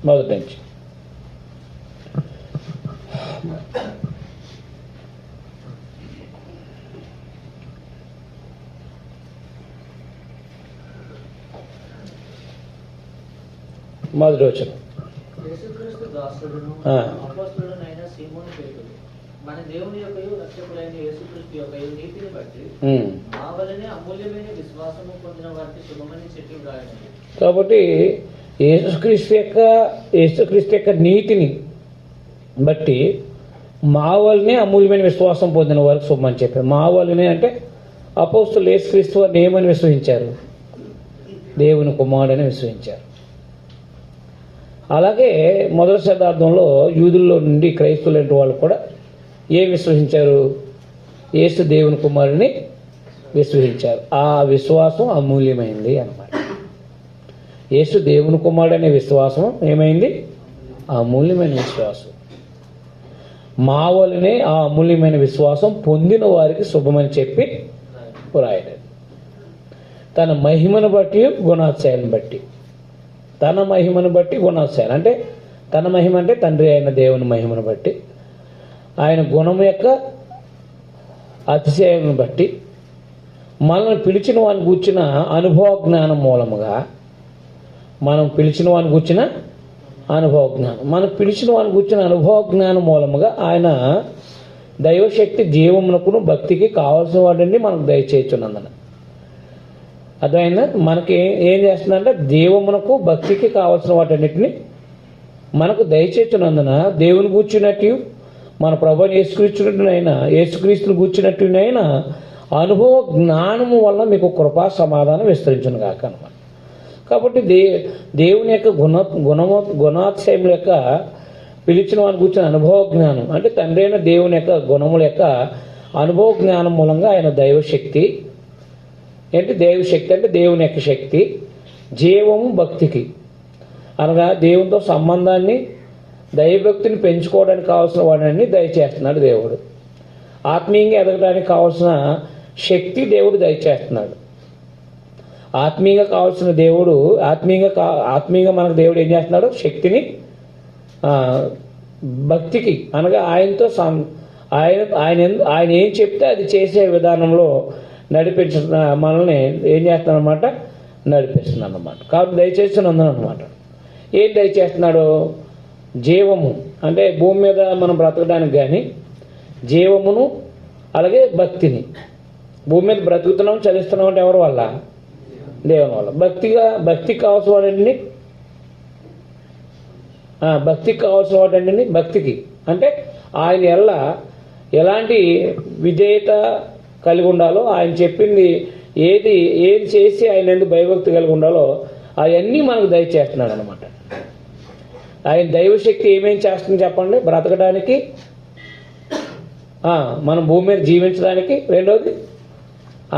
మొదటి నుంచి. మొదటి వచనం. యేసుక్రీస్తు దాసుడును అపొస్తలుడైన సీమోను పేతురు, మన దేవుని యొక్కయు రక్షకులైన యేసుక్రీస్తు యొక్కయు నీతిని బట్టి మా వలనే అమూల్యమైన విశ్వాసము పొందిన వారికి శుభమని చెప్పి వ్రాయనది. కాబట్టి యేసుక్రీస్తు యొక్క నీతిని బట్టి మా వల్లనే అమూల్యమైన విశ్వాసం పొందిన వారికి శుభమని చెప్పారు. మా వల్లనే అంటే అపోస్తలులు యేసుక్రీస్తు వారిని ఏమని విశ్వసించారు? దేవుని కుమారుడని విశ్వసించారు. అలాగే మొదటి శతాబ్దంలో యూదుల్లో నుండి క్రైస్తవులైన వాళ్ళు కూడా ఏం విశ్వసించారు? యేసు దేవుని కుమారుని విశ్వసించారు. ఆ విశ్వాసం అమూల్యమైంది అన్నమాట. యేసు దేవుని కుమారుడు అనే విశ్వాసం ఏమైంది? అమూల్యమైన విశ్వాసం. మా వలనే ఆ అమూల్యమైన విశ్వాసం పొందిన వారికి శుభమని చెప్పి రాయలేదు. తన మహిమను బట్టి, గుణాతిశయాలను బట్టి. తన మహిమను బట్టి, గుణాతిశయాలు అంటే తన మహిమ అంటే తండ్రి అయిన దేవుని మహిమను బట్టి, ఆయన గుణం యొక్క అతిశయాలను బట్టి, మనల్ని పిలిచిన వాడిని కూర్చిన అనుభవ జ్ఞానం మూలముగా, మనం పిలిచిన వాడిని కూర్చిన అనుభవ జ్ఞానం, మనం పిలిచిన వాడిని కూర్చిన అనుభవ జ్ఞానం మూలముగా ఆయన దైవశక్తి జీవమునకును భక్తికి కావాల్సిన వాడిని మనకు దయచేయుచున్నందున. అర్థమైందా? మనకి ఏం చేస్తుందంటే జీవమునకు భక్తికి కావాల్సిన వాటన్నిటిని మనకు దయచేస్తున్నందున దేవుని కూర్చున్నట్టు, మన ప్రభుని యేసుక్రీస్తుని కూర్చున్నట్టునైనా అనుభవ జ్ఞానము వల్ల మీకు కృపా సమాధానం విస్తరించును గాక అన్నమాట. కాబట్టి దేవుని యొక్క గుణాతిశయముల యొక్క పిలిచిన వాడిని కూర్చున్న అనుభవ జ్ఞానం అంటే తండ్రి అయిన దేవుని యొక్క గుణముల యొక్క అనుభవ జ్ఞానం మూలంగా ఆయన దైవశక్తి ఏంటి? దైవశక్తి అంటే దేవుని యొక్క శక్తి, జీవము భక్తికి అనగా దేవునితో సంబంధాన్ని, దైవభక్తిని పెంచుకోవడానికి కావాల్సిన వాడిని దయచేస్తున్నాడు దేవుడు. ఆత్మీయంగా ఎదగడానికి కావాల్సిన శక్తి దేవుడు దయచేస్తున్నాడు. ఆత్మీయంగా కావాల్సిన దేవుడు ఆత్మీయంగా మనకు దేవుడు ఏం చేస్తున్నాడు? శక్తిని భక్తికి అనగా ఆయనతో ఆయన ఏం చెప్తే అది చేసే విధానంలో మనల్ని ఏం చేస్తున్నాడనమాట? నడిపిస్తున్నాడు అన్నమాట. కాబట్టి దయచేస్తున్నాను అనమాట. ఏం దయచేస్తున్నాడు? జీవము అంటే భూమి మీద మనం బ్రతకడానికి కానీ జీవమును, అలాగే భక్తిని. భూమి మీద బ్రతుకుతున్నాం, చదిస్తున్నాం అంటే ఎవరి వల్ల? దేవుని వల్ల. భక్తికి కావాల్సిన వాడండి, భక్తికి కావాల్సిన వాడండి. భక్తికి అంటే ఆయన ఎల్ల ఎలాంటి విధేయత కలిగి ఉండాలో, ఆయన చెప్పింది ఏది చేసి ఆయన ఎందుకు భయభక్తి కలిగి ఉండాలో అవన్నీ మనకు దయచేస్తున్నాడు అనమాట. ఆయన దైవశక్తి ఏమేం చేస్తుంది చెప్పండి? బ్రతకడానికి, మనం భూమి మీద జీవించడానికి, రెండవది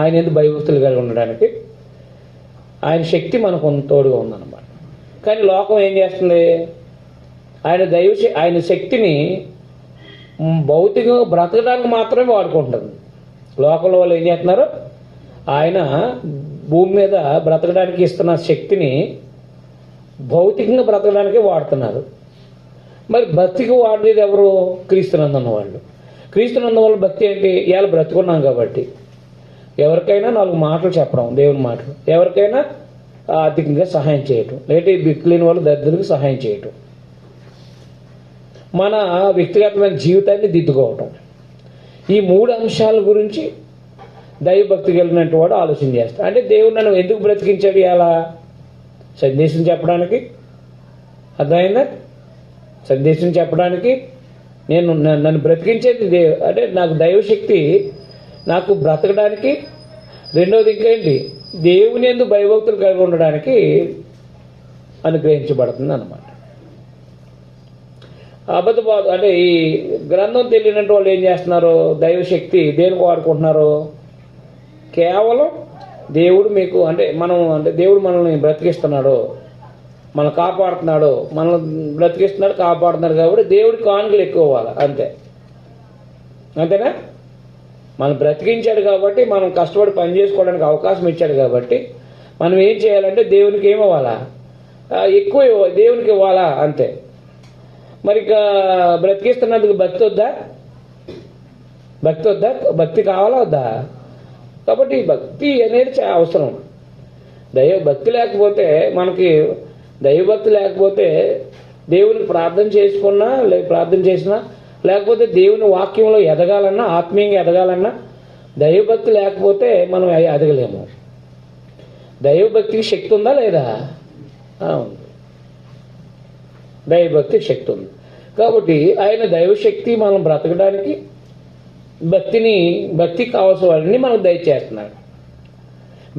ఆయన ఎందుకు భయభక్తులు కలిగి ఉండడానికి ఆయన శక్తి మనకు తోడుగా ఉందన్నమాట. కానీ లోకం ఏం చేస్తుంది? ఆయన శక్తిని భౌతికంగా బ్రతకడానికి మాత్రమే వాడుకుంటుంది. లోకంలో వాళ్ళు ఏం చేస్తున్నారు? ఆయన భూమి మీద బ్రతకడానికి ఇస్తున్న శక్తిని భౌతికంగా బ్రతకడానికే వాడుతున్నారు. మరి భక్తికి వాడేది ఎవరు? క్రీస్తునందున్న వాళ్ళు. క్రీస్తునందున్న వాళ్ళ భక్తి ఏంటి? ఇవాళ బ్రతుకున్నాం కాబట్టి ఎవరికైనా 4 మాటలు చెప్పడం, దేవుని మాటలు, ఎవరికైనా ఆర్థికంగా సహాయం చేయటం, లేకపోతే దిక్కులేని వాళ్ళు దరిద్రులకు సహాయం చేయటం, మన వ్యక్తిగతమైన జీవితాన్ని దిద్దుకోవటం. ఈ 3 అంశాల గురించి దైవభక్తి కలిగినట్టు వాడు ఆలోచన చేస్తాడు. అంటే దేవుడు నన్ను ఎందుకు బ్రతికించాడు? ఇలా సందేశం చెప్పడానికి. అర్థమైందా? సందేశం చెప్పడానికి నన్ను బ్రతికించేది అంటే నాకు దైవశక్తి నాకు బ్రతకడానికి, రెండవది ఇంకేంటి? దేవుని ఎందుకు భయభక్తులు కలిగి ఉండడానికి అనుగ్రహించబడుతుంది అన్నమాట. అబద్ధబాధ అంటే ఈ గ్రంథం తెలియనట్టు వాళ్ళు ఏం చేస్తున్నారు? దైవశక్తి దేనికి వాడుకుంటున్నారు? కేవలం దేవుడు మీకు అంటే దేవుడు మనల్ని బ్రతికిస్తున్నాడు, మనం కాపాడుతున్నాడు, మనల్ని బ్రతికిస్తున్నాడు, కాపాడుతున్నాడు కాబట్టి దేవుడికి కానుకలు ఎక్కువ ఇవ్వాలి, అంతేనా? మనం బ్రతికించాడు కాబట్టి, మనం కష్టపడి పని చేసుకోవడానికి అవకాశం ఇచ్చాడు కాబట్టి మనం ఏం చేయాలంటే దేవునికి ఏమివ్వాలా? ఎక్కువ దేవునికి ఇవ్వాలా, అంతే. మరి ఇక బ్రతికిస్తున్నందుకు భక్తి వద్దా? భక్తి కావాలా వద్దా? కాబట్టి భక్తి అనేది చాలా అవసరం. దైవభక్తి లేకపోతే మనకి దైవభక్తి లేకపోతే దేవునికి ప్రార్థన చేసినా లేకపోతే దేవుని వాక్యంలో ఎదగాలన్నా, ఆత్మీయంగా ఎదగాలన్నా దైవభక్తి లేకపోతే మనం ఎదగలేము. దైవభక్తికి శక్తి ఉందా లేదా? ఉంది. దైవభక్తికి శక్తి ఉంది. కాబట్టి ఆయన దైవశక్తి మనం బ్రతకడానికి భక్తికి కావాల్సిన వాటిని మనకు దయచేస్తున్నాడు.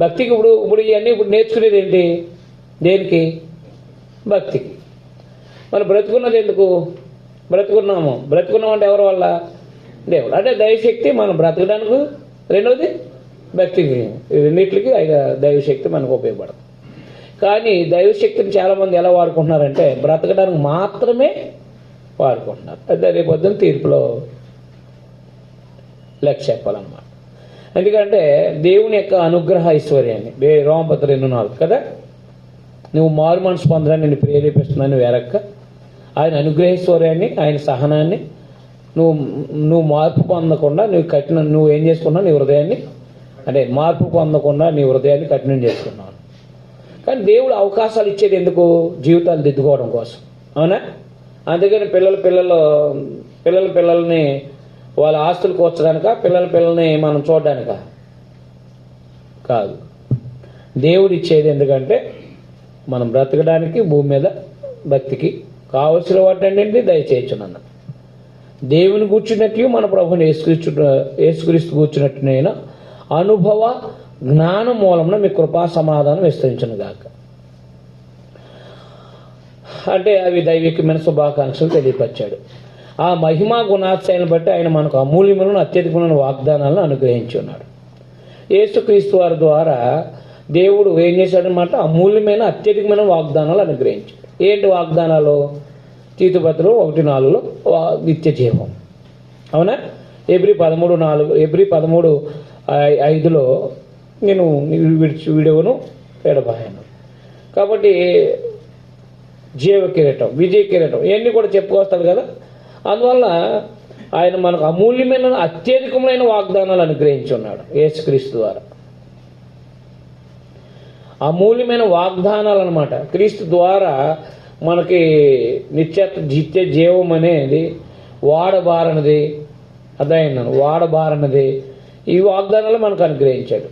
భక్తికి ఇప్పుడు ఇవన్నీ నేర్చుకునేది ఏంటి? దేనికి? భక్తికి. మనం బ్రతుకున్నది ఎందుకు? బ్రతుకున్నామంటే ఎవరి వల్ల? దేవుడు. అంటే దైవశక్తి మనం బ్రతకడానికి, రెండవది భక్తికి, రెండింటికి దైవశక్తి మనకు ఉపయోగపడదు. కానీ దైవశక్తిని చాలామంది ఎలా వాడుకుంటున్నారంటే బ్రతకడానికి మాత్రమే వాడుకుంటున్నారు. అదే రేపు పొద్దున్న తీర్పులో లెక్క చెప్పాలన్నమాట. ఎందుకంటే దేవుని యొక్క అనుగ్రహ ఐశ్వర్యాన్ని రోమపత్ర 2:4 కదా, నువ్వు మారు మనసు పొందడానికి నేను ప్రేరేపిస్తున్నాను వేరక్క. ఆయన అనుగ్రహైశ్వర్యాన్ని, ఆయన సహనాన్ని నువ్వు మార్పు పొందకుండా నువ్వు ఏం చేసుకున్నావు? నీ హృదయాన్ని అంటే మార్పు పొందకుండా నీ హృదయాన్ని కఠినం చేసుకున్నావు. కానీ దేవుడు అవకాశాలు ఇచ్చేది ఎందుకు? జీవితాలు దిద్దుకోవడం కోసం, అవునా? అందుకని పిల్లల్ని వాళ్ళ ఆస్తులు కూర్చడానిక, పిల్లల్ని మనం చూడడానిక కాదు. దేవుడు ఇచ్చేది ఎందుకంటే మనం బ్రతకడానికి, భూమి మీద భక్తికి కావలసిన వాటన్నింటినీ దయచేయచ్చునన్న. దేవుని కూర్చున్నట్లు మన ప్రభుని యేసుక్రీస్తు కూర్చున్నట్టునైనా అనుభవ జ్ఞానం మూలంలో మీ కృపా సమాధానం విస్తరించును గాక. అంటే అవి దైవికమైన శుభాకాంక్షలు తెలియపరిచాడు. ఆ మహిమా గుణాశ్రయాన్ని బట్టి ఆయన మనకు అమూల్యమైన అత్యధికమైన వాగ్దానాలను అనుగ్రహించి ఉన్నాడు. యేసుక్రీస్తు వారి ద్వారా దేవుడు ఏం చేశాడనమాట? అమూల్యమైన అత్యధికమైన వాగ్దానాలు అనుగ్రహించాడు. ఏంటి వాగ్దానాలు? తీతుపత్రులు 1:4లో నిత్య జీవం, అవునా? ఎబ్రీ 13:5లో నేను విడవను ఎడబాయను. కాబట్టి జీవ కిరీటం, విజయ కిరీటం ఇవన్నీ కూడా చెప్పుకొస్తాడు కదా. అందువల్ల ఆయన మనకు అమూల్యమైన అత్యధికమైన వాగ్దానాలు అనుగ్రహించి ఉన్నాడు యేసుక్రీస్తు ద్వారా. అమూల్యమైన వాగ్దానాలు అన్నమాట. క్రీస్తు ద్వారా మనకి నిత్య జీవం అనేది వాడబారనిది, వాడబారనిది ఈ వాగ్దానాలు మనకు అనుగ్రహించాడు.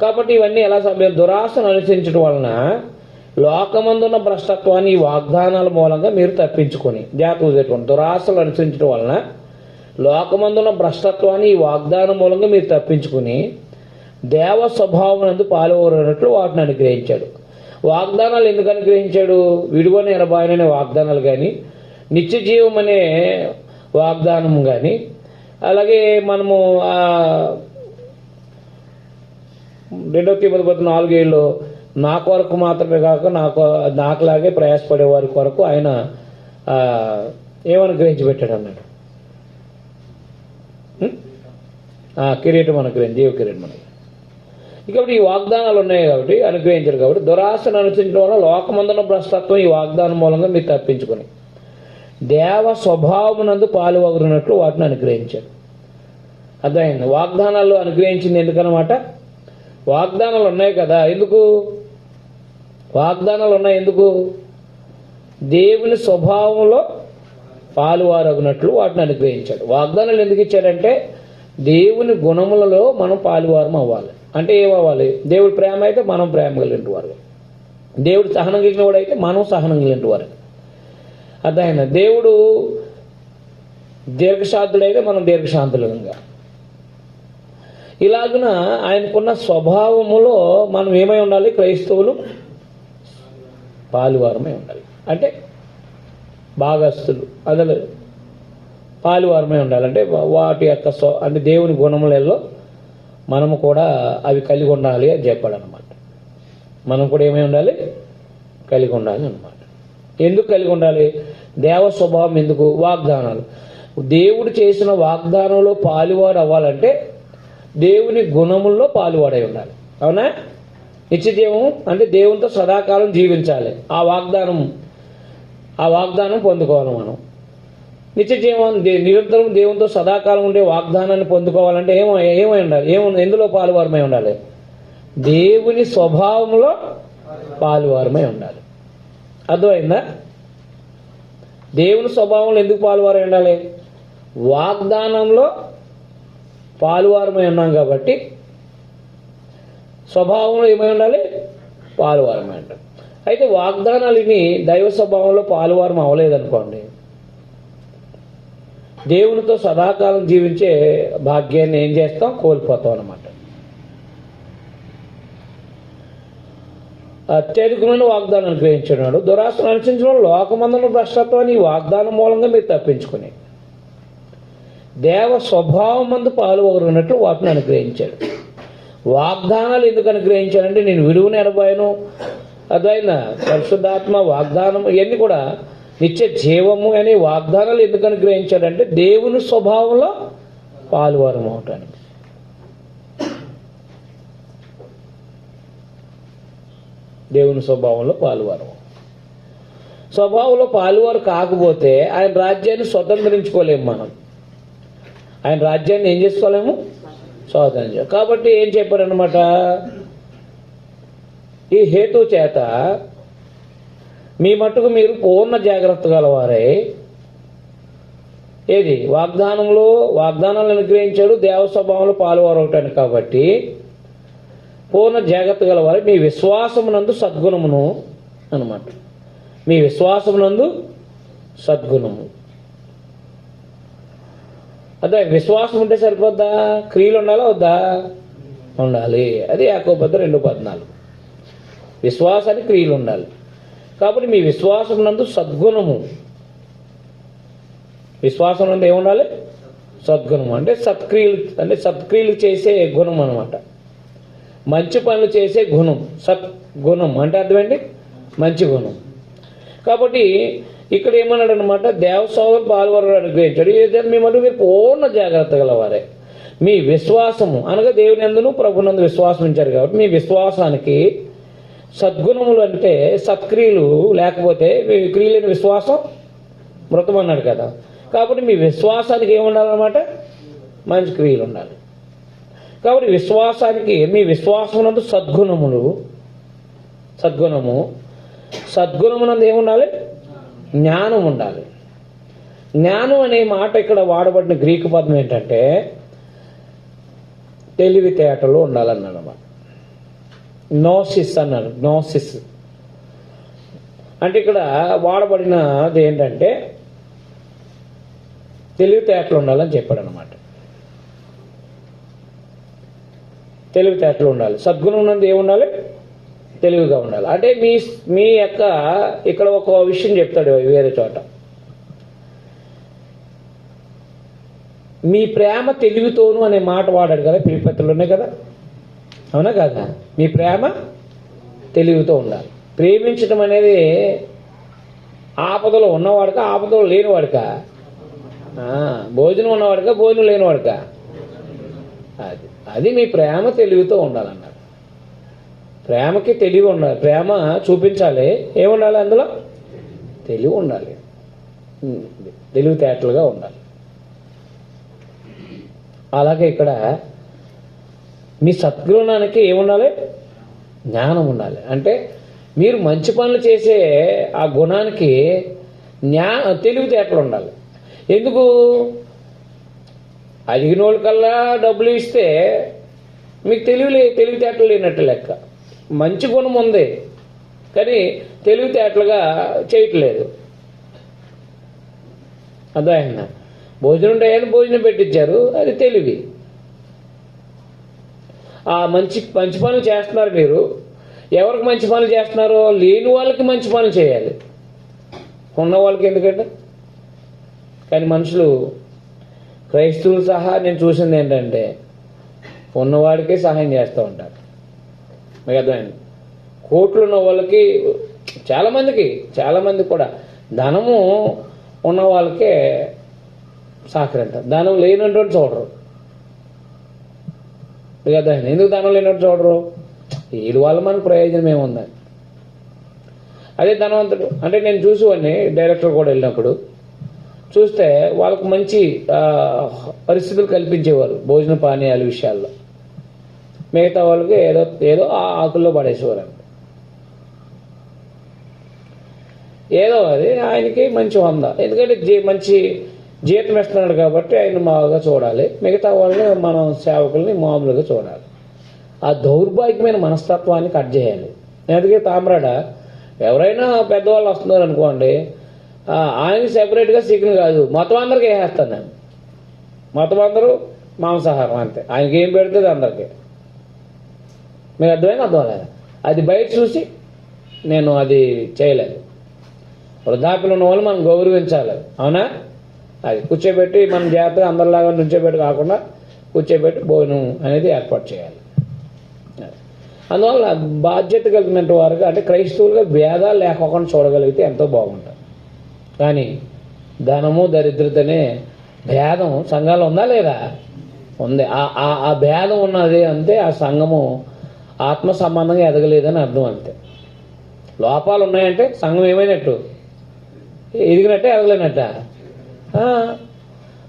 కాబట్టి ఇవన్నీ ఎలా దురాశను అనుసరించడం వలన లోకమందున్న భ్రష్టత్వాన్ని ఈ వాగ్దానాల మూలంగా మీరు తప్పించుకొని జాగ్రత్తగా పెట్టుకోండి. దురాశలు అనుసరించడం వలన లోకమందున్న భ్రష్టత్వాన్ని ఈ వాగ్దానం మూలంగా మీరు తప్పించుకుని దేవ స్వభావం నందు పాల్గొనట్లు వాటిని అనుగ్రహించాడు. వాగ్దానాలు ఎందుకు అనుగ్రహించాడు? విడువని ఎనబాయననే వాగ్దానాలు కానీ, నిత్య జీవం అనే వాగ్దానం కానీ, అలాగే మనము 2 తిమోతి 4:7 నా కొరకు మాత్రమే కాక నాకులాగే ప్రయాసపడే వారి కొరకు ఆయన ఏమనుగ్రహించి పెట్టాడు అన్నాడు. కిరీటం అనుగ్రహించి, జీవ కిరీటం మనకి. కాబట్టి ఈ వాగ్దానాలు ఉన్నాయి కాబట్టి అనుగ్రహించారు. కాబట్టి దురాశను అనుసరించడం వల్ల లోకమందున భ్రష్టత్వం ఈ వాగ్దానం మూలంగా మీరు తప్పించుకొని దేవ స్వభావమునందు పాలువగునట్లు వాటిని అనుగ్రహించారు. అర్థమైంది? వాగ్దానాలు అనుగ్రహించింది ఎందుకనమాట? వాగ్దానాలు ఉన్నాయి కదా, ఎందుకు వాగ్దానాలు ఉన్నాయి? ఎందుకు? దేవుని స్వభావంలో పాలువారగునట్లు వాటిని అనుగ్రహించాడు. వాగ్దానాలు ఎందుకు ఇచ్చాడంటే దేవుని గుణములలో మనం పాలువారం అవ్వాలి. అంటే ఏమవ్వాలి? దేవుడు ప్రేమ అయితే మనం ప్రేమ కలిగిన వారు, దేవుడు సహనం కలిగిన వాడు అయితే మనం సహనం కలిగిన వారు. అర్థమైందా? దేవుడు దీర్ఘశాంతుడైతే మనం దీర్ఘశాంతులంగా. ఇలాగున ఆయనకున్న స్వభావములో మనం ఏమై ఉండాలి? క్రైస్తవులు పాలువారమై ఉండాలి. అంటే భాగస్థులు అందులో పాలువారమై ఉండాలి. అంటే వాటి యొక్క అంటే దేవుని గుణములలో మనము కూడా అవి కలిగి ఉండాలి అని చెప్పాడు అనమాట. మనం కూడా ఏమై ఉండాలి? కలిగి ఉండాలి అనమాట. ఎందుకు కలిగి ఉండాలి? దేవ స్వభావం ఎందుకు? వాగ్దానాలు. దేవుడు చేసిన వాగ్దానంలో పాలువాడు అవ్వాలంటే దేవుని గుణముల్లో పాలువాడై ఉండాలి. అవునా? నిత్యజీవం అంటే దేవునితో సదాకాలం జీవించాలి. ఆ వాగ్దానం పొందుకోవాలి మనం. నిత్యజీవం నిరంతరం దేవునితో సదాకాలం ఉండే వాగ్దానాన్ని పొందుకోవాలంటే ఏమై ఉండాలి? ఎందులో పాలువారమై ఉండాలి? దేవుని స్వభావంలో పాలువారమై ఉండాలి. అర్థమైందా? దేవుని స్వభావంలో ఎందుకు పాలువారమై ఉండాలి? వాగ్దానంలో పాలువారమై ఉన్నాం కాబట్టి స్వభావంలో ఏమై ఉండాలి? పాలువారమై ఉండాలి. అయితే వాగ్దానాలని దైవ స్వభావంలో పాలువారం అవ్వలేదనుకోండి, దేవునితో సదాకాలం జీవించే భాగ్యాన్ని ఏం చేస్తాం? కోల్పోతాం అన్నమాట. అత్యధికమైన వాగ్దానాన్ని గ్రహించున్నాడు. దురాశను అనుసరించడం లోకమందున భ్రష్టత్వాన్ని ఈ వాగ్దానం మూలంగా మీరు తప్పించుకుని దేవ స్వభావం మందు పాలువగలిగినట్లు వాటిని అనుగ్రహించాడు. వాగ్దానాలు ఎందుకు అనుగ్రహించాడంటే నేను విడువని ఎనబాయను, అదైనా పరిశుద్ధాత్మ వాగ్దానం ఇవన్నీ కూడా నిత్య జీవము అనే వాగ్దానాలు ఎందుకు అనుగ్రహించాడంటే దేవుని స్వభావంలో పాలువారం అవటానికి. దేవుని స్వభావంలో పాలువారం. స్వభావంలో పాలువారు కాకపోతే ఆయన రాజ్యాన్ని స్వతంత్రించుకోలేము. మనం ఆయన రాజ్యాన్ని ఏం చేసుకోలేము? స్వాతంత్రం. కాబట్టి ఏం చెప్పారనమాట? ఈ హేతు చేత మీ మట్టుకు మీరు పూర్ణ జాగ్రత్త గలవారై ఏది వాగ్దానాలను అనుగ్రహించాడు, దేవ స్వభావంలో పాలువారు అవటానికి. కాబట్టి పూర్ణ జాగ్రత్త గలవారై మీ విశ్వాసమునందు సద్గుణమును అనమాట. మీ విశ్వాసమునందు సద్గుణము. అదే విశ్వాసం ఉంటే సరిపోద్దా? క్రియలు ఉండాలా వద్దా? ఉండాలి. అది యాకోబు 2:14. విశ్వాసానికి క్రియలు ఉండాలి. కాబట్టి మీ విశ్వాసం నందు సద్గుణము. విశ్వాసం నందు ఏముండాలి? సద్గుణము. అంటే సత్క్రియలు చేసే గుణం అనమాట. మంచి పనులు చేసే గుణం. సద్గుణం అంటే అర్థమేంటి? మంచి గుణం. కాబట్టి ఇక్కడ ఏమన్నాడు అనమాట? దేవస్వామి పాల్గొనడం అనుగ్రహించాడు. మీ మటుకు మీరు పూర్ణ జాగ్రత్త గలవారే. మీ విశ్వాసము అనగా దేవుని యందును ప్రభునందు విశ్వాసం ఉంచారు కాబట్టి మీ విశ్వాసానికి సద్గుణములు అంటే సత్క్రియలు లేకపోతే మీ క్రియలేని విశ్వాసం మృతం అన్నాడు కదా. కాబట్టి మీ విశ్వాసానికి ఏముండాలన్నమాట? మంచి క్రియలు ఉండాలి. కాబట్టి విశ్వాసానికి మీ విశ్వాసమునందు సద్గుణమునందు ఏముండాలి? జ్ఞానం ఉండాలి. జ్ఞానం అనే మాట ఇక్కడ వాడబడిన గ్రీకు పదం ఏంటంటే తెలివితేటలు ఉండాలన్నాడు అన్నమాట. జ్ఞోసిస్ అన్నాడు. జ్ఞోసిస్ అంటే ఇక్కడ వాడబడినది ఏంటంటే తెలివితేటలు ఉండాలని చెప్పాడు అనమాట. తెలివితేటలు ఉండాలి. సద్గుణం ఉన్నది ఏముండాలి? తెలివిగా ఉండాలి. అంటే మీ యొక్క ఇక్కడ ఒక విషయం చెప్తాడు వేరే చోట, మీ ప్రేమ తెలివితోను అనే మాట వాడాడు కదా పిలిపత్రులునే కదా, అవునా కదా? మీ ప్రేమ తెలివితో ఉండాలి. ప్రేమించడం అనేది ఆపదలో ఉన్నవాడుక, ఆపదలో లేనివాడుక, భోజనం ఉన్నవాడుక, భోజనం లేనివాడుక, అది మీ ప్రేమ తెలివితో ఉండాలన్నాడు. ప్రేమకి తెలివి ఉండాలి. ప్రేమ చూపించాలి. ఏముండాలి? అందులో తెలివి ఉండాలి. తెలివితేటలుగా ఉండాలి. అలాగే ఇక్కడ మీ సద్గుణానికి ఏముండాలి? జ్ఞానం ఉండాలి. అంటే మీరు మంచి పనులు చేసే ఆ గుణానికి తెలివితేటలు ఉండాలి. ఎందుకు? అడిగిన వాళ్ళకల్లా డబ్బులు ఇస్తే మీకు తెలివితేటలు లేనట్టు లెక్క. మంచి గుణం ఉంది కానీ తెలివితేటలుగా చేయట్లేదు. అర్థమైందా? భోజనం ఉంటాయని భోజనం పెట్టించారు, అది తెలివి. ఆ మంచి పనులు చేస్తున్నారు మీరు. ఎవరికి మంచి పనులు చేస్తున్నారో లేని వాళ్ళకి మంచి పనులు చేయాలి, ఉన్న వాళ్ళకి ఎందుకంటే. కానీ మనుషులు, క్రైస్తవులు సహా నేను చూసింది ఏంటంటే ఉన్నవాడికే సహాయం చేస్తూ ఉంటారు. మీకు అర్థమైంది? కోట్లు ఉన్న వాళ్ళకి, చాలామంది కూడా ధనము ఉన్న వాళ్ళకే సహకరించారు, ధనం లేనటువంటి చూడరు. మీకు అర్థమైంది? ఎందుకు ధనం లేనట్టు చూడరు? వీళ్ళ వల్ల మనకు ప్రయోజనం ఏముందని. అదే ధనవంతుడు అంటే నేను చూసేవాడిని, డైరెక్టర్ కూడా వెళ్ళినప్పుడు చూస్తే వాళ్ళకు మంచి పరిస్థితులు కల్పించేవారు భోజన పానీయాల విషయాల్లో. మిగతా వాళ్ళకి ఏదో ఆకుల్లో పడేసేవారు. ఏదో అది ఆయనకి మంచి వంద, ఎందుకంటే మంచి జీతం ఇస్తున్నాడు కాబట్టి ఆయన మామూలుగా చూడాలి, మిగతా వాళ్ళని మనం సేవకుల్ని మామూలుగా చూడాలి. ఆ దౌర్భాగ్యమైన మనస్తత్వాన్ని కట్ చేయాలి. అందుకే తామ్రాడ ఎవరైనా పెద్దవాళ్ళు వస్తున్నారు అనుకోండి, ఆయనకి సెపరేట్గా చికెన్ కాదు, మొత్తం అందరికీ వేసేస్తాను నేను. మొత్తం అందరూ మాంసాహారం అంతే, ఆయనకి ఏం పెడుతుంది అందరికీ. మీకు అర్థమైనా అర్థం లేదు. అది బయట చూసి నేను అది చేయలేదు. వృద్ధాప్యులు ఉన్న వాళ్ళు మనం గౌరవించాలి, అవునా? అది కూర్చోబెట్టి మనం జాగ్రత్తగా అందరిలాగా నుంచోబెట్టి కాకుండా కూర్చోబెట్టి భోజనం అనేది ఏర్పాటు చేయాలి. అందువల్ల బాధ్యత కలిగినట్టు వారుగా, అంటే క్రైస్తవులుగా భేదాలు లేకోకుండా చూడగలిగితే ఎంతో బాగుంటుంది. కానీ ధనము దరిద్రతనే భేదం సంఘాలు ఉందా లేదా? ఉంది. ఆ భేదం ఉన్నది అంతే, ఆ సంఘము ఆత్మ సంబంధంగా ఎదగలేదని అర్థం. అంతే. లోపాలు ఉన్నాయంటే సంఘం ఏమైనట్టు? ఎదిగినట్టే ఎదగలేనట్ట.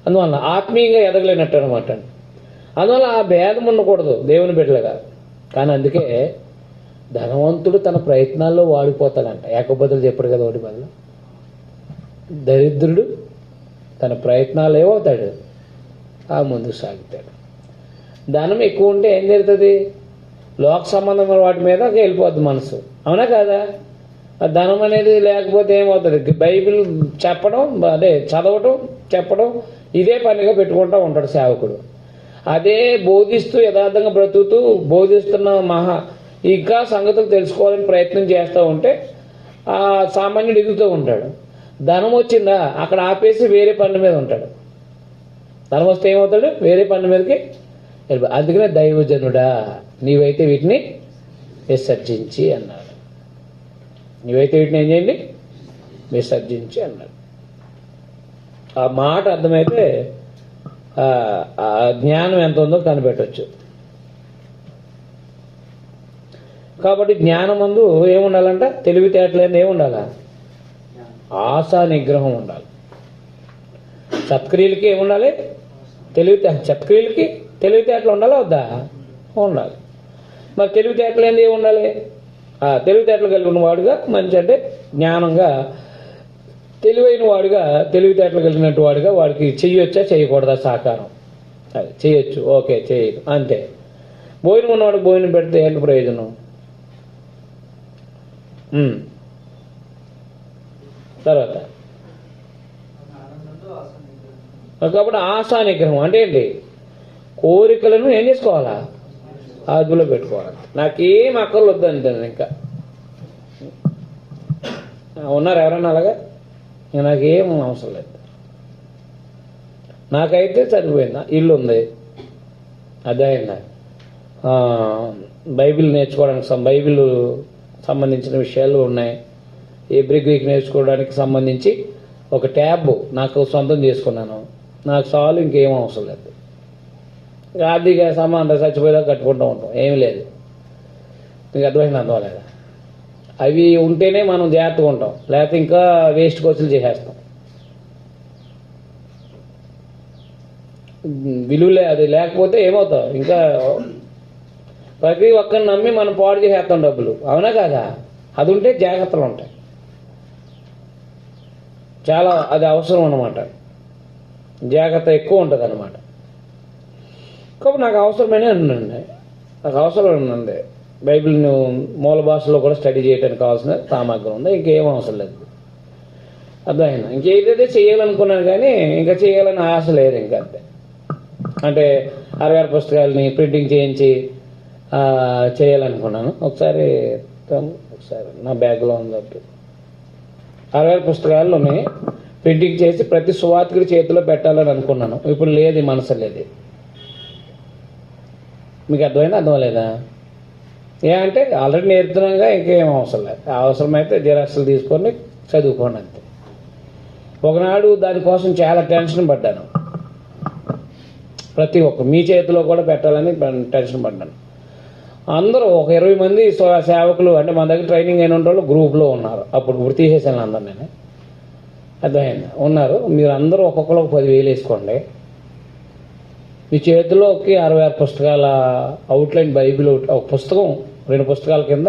అందువల్ల ఆత్మీయంగా ఎదగలేనట్టు అనమాట. అందువల్ల ఆ భేదం ఉండకూడదు దేవుని బిడ్డలుగా. కానీ అందుకే ధనవంతుడు తన ప్రయత్నాల్లో వాడిపోతాడంట. ఏకబద్ధలు చెప్పాడు కదా ఒకటి బదులు. దరిద్రుడు తన ప్రయత్నాలు ఏమవుతాడు? ముందుకు సాగుతాడు. ధనం ఎక్కువ ఉంటే ఏం జరుగుతుంది? లోక సంబంధమైన వాటి మీద వెళ్ళిపోద్ది మనసు, అవునా కాదా? ధనం అనేది లేకపోతే ఏమవుతుంది? బైబిల్ చెప్పడం, అదే చదవటం, చెప్పడం, ఇదే పనిగా పెట్టుకుంటూ ఉంటాడు సేవకుడు. అదే బోధిస్తూ యథార్థంగా బ్రతుకుతూ బోధిస్తున్న ఇంకా సంగతులు తెలుసుకోవాలని ప్రయత్నం చేస్తూ ఉంటే ఆ సామాన్యుడు ఎదుగుతూ ఉంటాడు. ధనం వచ్చిందా అక్కడ ఆపేసి వేరే పనుల మీద ఉంటాడు. ధనం వస్తే ఏమవుతాడు? వేరే పనుల మీదకి వెళ్ళిపోయి. అందుకనే దైవజనుడా నీవైతే వీటిని విసర్జించి అన్నాడు. నీవైతే వీటిని ఏం చేయండి? విసర్జించి అన్నాడు. ఆ మాట అర్థమైతే ఆ జ్ఞానం ఎంత ఉందో కనిపెట్టవచ్చు. కాబట్టి జ్ఞానం ముందు ఏముండాలంట? తెలివితేటలేదు ఏముండాలా? ఆశా నిగ్రహం ఉండాలి. సత్క్రియలకి ఏముండాలి? సత్క్రియలకి తెలివితేటలు ఉండాలా వద్దా? ఉండాలి. మరి తెలివితేటలు ఏంది ఏముండాలి? తెలివితేటలు కలిగిన వాడుగా, మంచి అంటే జ్ఞానంగా తెలివైన వాడుగా, తెలివితేటలు కలిగినట్టు వాడుగా వాడికి చెయ్యొచ్చా చేయకూడదా సహకారం? అది చేయొచ్చు, ఓకే, చేయదు అంతే. భోజనం ఉన్నవాడికి భోజనం పెడితే ఏంటి ప్రయోజనం? తర్వాత కాబట్టి ఆశా నిగ్రహం అంటే ఏంటి? కోరికలను ఏం చేసుకోవాలా? అదుపులో పెట్టుకోవాలి. నాకేం అక్కర్లు వద్దంటే ఇంకా ఉన్నారు ఎవరన్నా అలాగా? నాకేం అవసరం లేదు, నాకైతే సరిపోయిందా, ఇల్లు ఉంది, అదే అయిందా, బైబిల్ నేర్చుకోవడానికి బైబిల్ సంబంధించిన విషయాలు ఉన్నాయి, హెబ్రీ గ్రీక్ నేర్చుకోవడానికి సంబంధించి ఒక ట్యాబ్ నాకు సొంతం చేసుకున్నాను, నాకు చాలు, ఇంకేం అవసరం లేదు. ఆర్థిక సంబంధం చచ్చిపోయేదాకా కట్టుకుంటూ ఉంటాం, ఏమీ లేదు. మీకు అర్థమైంది? అర్థం అవి ఉంటేనే మనం జాగ్రత్తగా ఉంటాం, లేకపోతే ఇంకా వేస్ట్ కోర్సులు చేసేస్తాం. విలువలే అది లేకపోతే ఏమవుతాం, ఇంకా ప్రతి ఒక్కరిని నమ్మి మనం పాడు చేసేస్తాం డబ్బులు, అవునా కాదా? అది ఉంటే జాగ్రత్తలు ఉంటాయి, చాలా అది అవసరం అన్నమాట, జాగ్రత్త ఎక్కువ ఉంటుంది అన్నమాట. కాబట్టి నాకు అవసరమైన ఉండండి, నాకు అవసరం ఉంది, బైబిల్ని మూల భాషలో కూడా స్టడీ చేయడానికి కావాల్సిన సామగ్రి ఉంది, ఇంకేం అవసరం లేదు. అర్థమైందా? ఇంకేదైతే చేయాలనుకున్నాను కానీ ఇంకా చేయాలని ఆశ లేదు ఇంకా. అంతే అంటే 66 పుస్తకాలని ప్రింటింగ్ చేయించి చేయాలనుకున్నాను. ఒకసారి నా బ్యాగ్లో ఉంది, 66 పుస్తకాలు ఉన్నాయి, ప్రింటింగ్ చేసి ప్రతి సువార్తికుడి చేతిలో పెట్టాలని అనుకున్నాను. ఇప్పుడు లేదు, మనసు లేదు. మీకు అర్థమైందా? అర్థమలేదా? ఏమంటే ఆల్రెడీ నేర్పుతున్నాగా, ఇంకేం అవసరం లేదు. అవసరమైతే జిరాక్స్లు తీసుకొని చదువుకోండి అంతే. ఒకనాడు దానికోసం చాలా టెన్షన్ పడ్డాను, ప్రతి ఒక్క మీ చేతిలో కూడా పెట్టాలని టెన్షన్ పడ్డాను. అందరూ ఒక 20 మంది సేవకులు అంటే మన దగ్గర ట్రైనింగ్ అయిన వాళ్ళు గ్రూప్లో ఉన్నారు. అప్పుడు తీసేసాను అందరు, నేను అర్థమైంది ఉన్నారు. మీరు అందరూ ఒక్కొక్కరు 10,000 వేసుకోండి, మీ చేతిలోకి 66 పుస్తకాల అవుట్లైన్ బైబిల్ ఒక పుస్తకం 2 పుస్తకాల కింద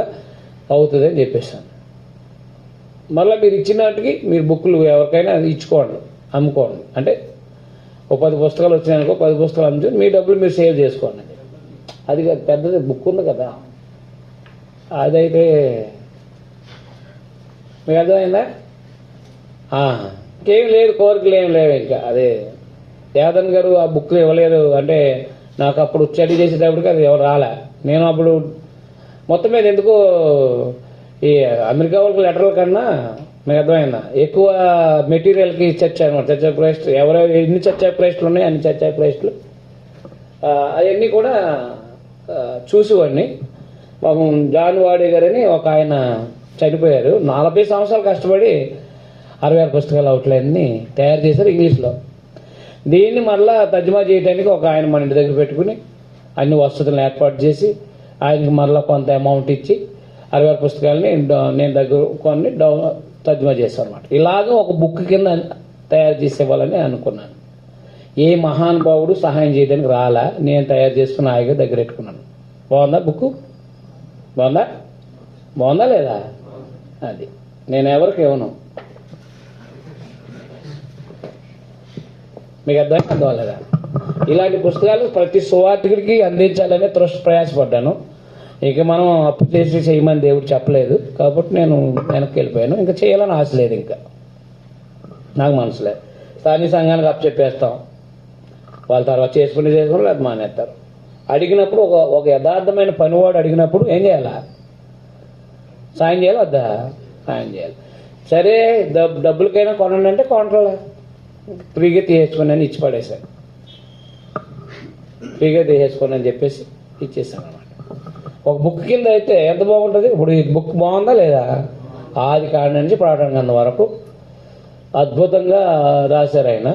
అవుతుంది అని చెప్పేసాను. మళ్ళీ మీరు ఇచ్చినట్టుకి మీరు బుక్లు ఎవరికైనా ఇచ్చుకోండి, అమ్ముకోండి. అంటే ఒక 10 పుస్తకాలు వచ్చినాయనుకో, 10 పుస్తకాలు అమ్ముకొని మీ డబ్బులు మీరు సేవ్ చేసుకోండి. అది పెద్దది బుక్ ఉంది కదా, అదైతే మీకు అర్థమైందా? ఇంకేం లేదు, కోరికలు ఏం లేవు ఇంకా. అదే యాదన్ గారు ఆ బుక్ ఇవ్వలేదు అంటే నాకు అప్పుడు స్టడీ చేసేటప్పటికి అది ఎవరు రాలే. నేను అప్పుడు మొత్తం మీద ఎందుకో ఈ అమెరికా వాళ్ళకి లెటర్ల కన్నా మీకు అర్థమైందా ఎక్కువ మెటీరియల్కి చర్చ అనమాట. చర్చ ప్రైస్లు ఎన్ని చర్చ ప్రైస్లు ఉన్నాయి అన్ని చర్చ ప్రైస్లు అవన్నీ కూడా చూసేవాడిని. పాపం జాన్ వాడే గారని ఒక ఆయన చనిపోయారు. 40 సంవత్సరాలు కష్టపడి 66 పుస్తకాల అవుట్లైన్ని తయారు చేశారు ఇంగ్లీష్లో. దీన్ని మళ్ళా తర్జుమా చేయడానికి ఒక ఆయన మన ఇంటి దగ్గర పెట్టుకుని అన్ని వసతులను ఏర్పాటు చేసి ఆయనకి మళ్ళీ కొంత అమౌంట్ ఇచ్చి 66 పుస్తకాలని నేను దగ్గర కొన్ని తర్జుమా చేశాను అనమాట. ఇలాగ ఒక బుక్ కింద తయారు చేసేవాళ్ళని అనుకున్నాను. ఏ మహానుభావుడు సహాయం చేయడానికి రాలా, నేను తయారు చేసుకుని హాయిగా దగ్గర పెట్టుకున్నాను. బాగుందా బుక్? బాగుందా లేదా? అది నేను ఎవరికి ఇవ్వను. మీకు అర్థం లేదా? ఇలాంటి పుస్తకాలు ప్రతి సువార్తికుడికి అందించాలనే ప్రయాసపడ్డాను. ఇక మనం అప్పు చేసి చేయమని దేవుడు చెప్పలేదు కాబట్టి నేను వెనక్కి వెళ్ళిపోయాను. ఇంకా చేయాలని ఆశ లేదు, ఇంకా నాకు మనసులేదు. స్థానిక సంఘానికి అప్పు చెప్పేస్తాం, వాళ్ళ తర్వాత చేసుకుని అది మానేస్తారు. అడిగినప్పుడు ఒక యథార్థమైన పనివాడు అడిగినప్పుడు ఏం చేయాలా? సాయం చేయాలి వద్దా? సాయం చేయాలి. సరే డబ్బులకైనా కొనండి అంటే కొనట్లా, ఫ్రీగా తీసేసుకుని అని ఇచ్చి పడేశాను. ఫ్రీగా తీసేసుకుని అని చెప్పేసి ఇచ్చేసాను అనమాట. ఒక బుక్ కింద అయితే ఎంత బాగుంటుంది. ఇప్పుడు ఈ బుక్ బాగుందా లేదా? ఆది కాండం నుంచి ప్రకటన వరకు అద్భుతంగా రాశారు ఆయన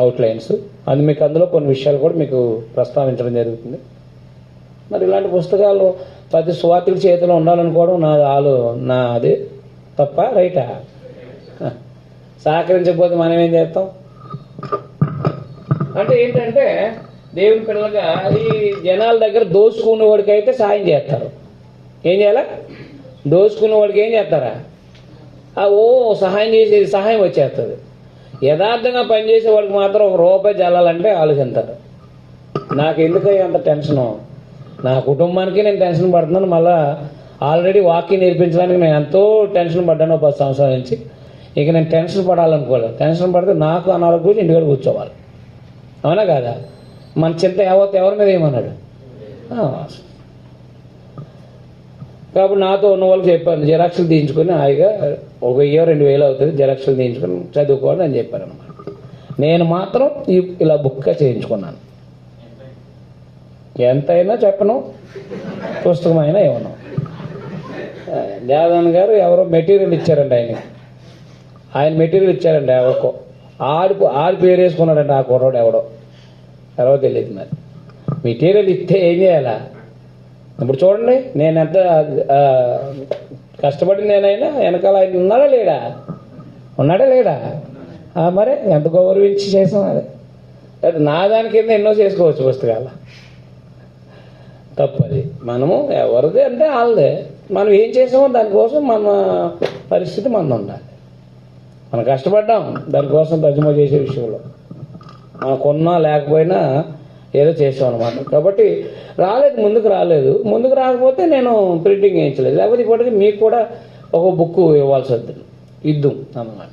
అవుట్లైన్స్. మీకు అందులో కొన్ని విషయాలు కూడా మీకు ప్రస్తావించడం జరుగుతుంది. మరి ఇలాంటి పుస్తకాలు ప్రతి సువార్తికుడి చేతిలో ఉండాలనుకోవడం నా అదే తప్ప రైటా? సహకరించకపోతే మనం ఏం చేస్తాం అంటే ఏంటంటే దేవుని పిల్లలుగా ఈ జనాల దగ్గర దోచుకునే వాడికి అయితే సాయం చేస్తారు. ఏం చేయాలా? దోచుకునే వాడికి ఏం చేస్తారా? సహాయం చేసేది సహాయం వచ్చేస్తుంది. యథార్థంగా పనిచేసే వాడికి మాత్రం ₹1 జల్లాలంటే ఆలోచిస్తారు. నాకు ఎందుకయ్యా అంత టెన్షను? నా కుటుంబానికి నేను టెన్షన్ పడుతున్నాను. మళ్ళీ ఆల్రెడీ వాకింగ్ నేర్పించడానికి నేను ఎంతో టెన్షన్ పడ్డాను 10 సంవత్సరాల నుంచి. ఇక నేను టెన్షన్ పడాలనుకోలేదు. టెన్షన్ పడితే నాకు అనారోగ్యం గురించి ఇంటికాడ కూర్చోవాలి. అవునా కాదా? మన చింత ఎవరి మీద ఏమన్నాడు? కాబట్టి నాతో ఉన్న వాళ్ళకి చెప్పాను, జిరాక్స్లు తీయించుకొని హాయిగా 1000-2000 అవుతుంది, జిరాక్స్లు తీయించుకొని చదువుకోవాలని అని చెప్పాను అనమాట. నేను మాత్రం ఇలా బుక్గా చేయించుకున్నాను. ఎంతైనా చెప్పను, పుస్తకం అయినా ఇవ్వను. దేవదాన్ గారు ఎవరో మెటీరియల్ ఇచ్చారండి ఆయన మెటీరియల్ ఇచ్చారండి ఎవరికో. ఆడి పేరు వేసుకున్నాడండి ఆ కుర్రోడు ఎవడో తెలియదు. మరి మెటీరియల్ ఇస్తే ఏం చేయాలా? ఇప్పుడు చూడండి, నేను ఎంత కష్టపడింది. నేనైనా వెనకాల ఆయన ఉన్నాడా లేడా? మరి ఎంత గౌరవించి చేసాం. అది నా దాని కింద ఎన్నో చేసుకోవచ్చు పుస్తకాలు. తప్పది. మనము ఎవరిది అంటే వాళ్ళదే. మనం ఏం చేసామో దానికోసం మన పరిస్థితి మనది ఉండాలి. మనం కష్టపడ్డాం దానికోసం, తర్జుమా చేసే విషయంలో మనకున్నా లేకపోయినా ఏదో చేసాం అనమాట. కాబట్టి ముందుకు రాకపోతే నేను ప్రింటింగ్ వేయించలేదు. లేకపోతే ఇప్పటికీ మీకు కూడా ఒక బుక్ ఇవ్వాల్సి ఇద్దాం అన్నమాట.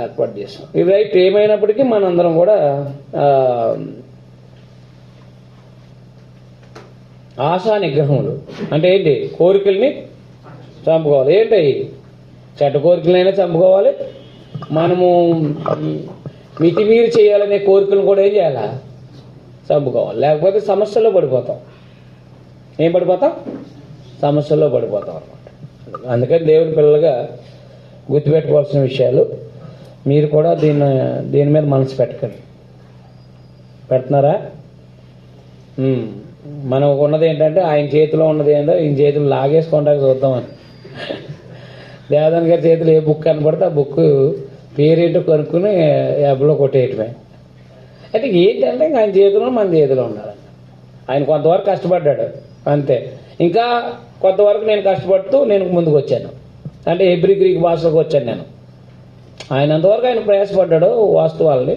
ఏర్పాటు చేసాం. ఇది రైట్. ఏమైనప్పటికీ మనందరం కూడా ఆశా నిగ్రహములు అంటే ఏంటి? కోరికల్ని చంపుకోవాలి. ఏంటి? చెడ్డ కోరికలైనా చంపుకోవాలి. మనము మితిమీరి చేయాలనే కోరికలను కూడా ఏం చేయాలా? చంపుకోవాలి. లేకపోతే సమస్యల్లో పడిపోతాం. ఏం పడిపోతాం? సమస్యల్లో పడిపోతాం అనమాట. అందుకని దేవుని పిల్లలుగా గుర్తుపెట్టుకోవాల్సిన విషయాలు. మీరు కూడా దీని మీద మనసు పెడుతున్నారా? మనం ఉన్నది ఏంటంటే ఆయన చేతిలో ఉన్నది ఏంటో ఈయన చేతులు లాగేసుకుంటాక చూద్దామని. దేవదాన్ గారి చేతులు ఏ బుక్ కనపడితే ఆ బుక్ పేరేంటో కనుక్కుని యాప్లో కొట్టేయటమే. అంటే ఏంటంటే ఆయన చేతిలో మన చేతిలో ఉండాలి. ఆయన కొంతవరకు కష్టపడ్డాడు అంతే. ఇంకా కొంతవరకు నేను కష్టపడుతూ నేను ముందుకు వచ్చాను. అంటే హెబ్రీ గ్రీక్ భాషలోకి వచ్చాను నేను. ఆయన అంతవరకు ఆయన ప్రయాసపడ్డాడు వాస్తవాలని,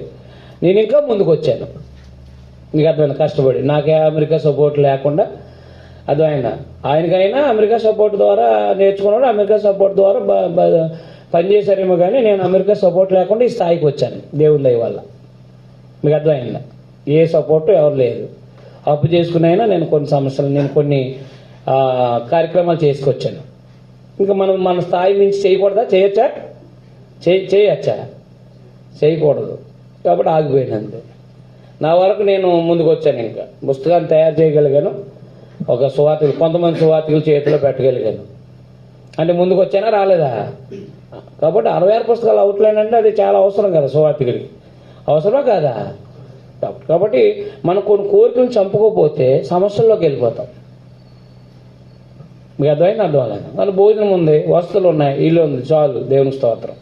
నేను ఇంకా ముందుకు వచ్చాను. మీకు అర్థమైంది? కష్టపడి నాకే అమెరికా సపోర్ట్ లేకుండా అర్థమైందా? ఆయనకైనా అమెరికా సపోర్ట్ ద్వారా నేర్చుకున్నాడు, అమెరికా సపోర్ట్ ద్వారా పనిచేశారేమో, కానీ నేను అమెరికా సపోర్ట్ లేకుండా ఈ స్థాయికి వచ్చాను దేవుని దయ వల్ల. మీకు అర్థమైందా? ఏ సపోర్టు ఎవరు లేదు. అప్పు చేసుకునైనా నేను కొన్ని సమస్యలు, నేను కొన్ని కార్యక్రమాలు చేసుకొచ్చాను. ఇంకా మనం మన స్థాయి నుంచి చేయకూడదా? చేయొచ్చా? చేయకూడదు. కాబట్టి ఆగిపోయాను అంతే. నా వరకు నేను ముందుకు వచ్చాను. ఇంకా పుస్తకాన్ని తయారు చేయగలిగాను. ఒక సువార్తికులు, కొంతమంది సువార్తికులు చేతిలో పెట్టగలిగాను. అంటే ముందుకు వచ్చానా రాలేదా? కాబట్టి 66 పుస్తకాలు అవుట్లైన్ అంటే అది చాలా అవసరం కదా సువార్తికుడికి. అవసరమా కాదా? కాబట్టి మనం కొన్ని కోరికలను చంపుకోకపోతే సమస్యల్లోకి వెళ్ళిపోతాం. మీకు అర్థమైంది? అర్థం. వాళ్ళు భోజనం ఉంది, వస్తువులు ఉన్నాయి, ఇల్లు ఉంది, చాలు, దేవుని స్తోత్రం.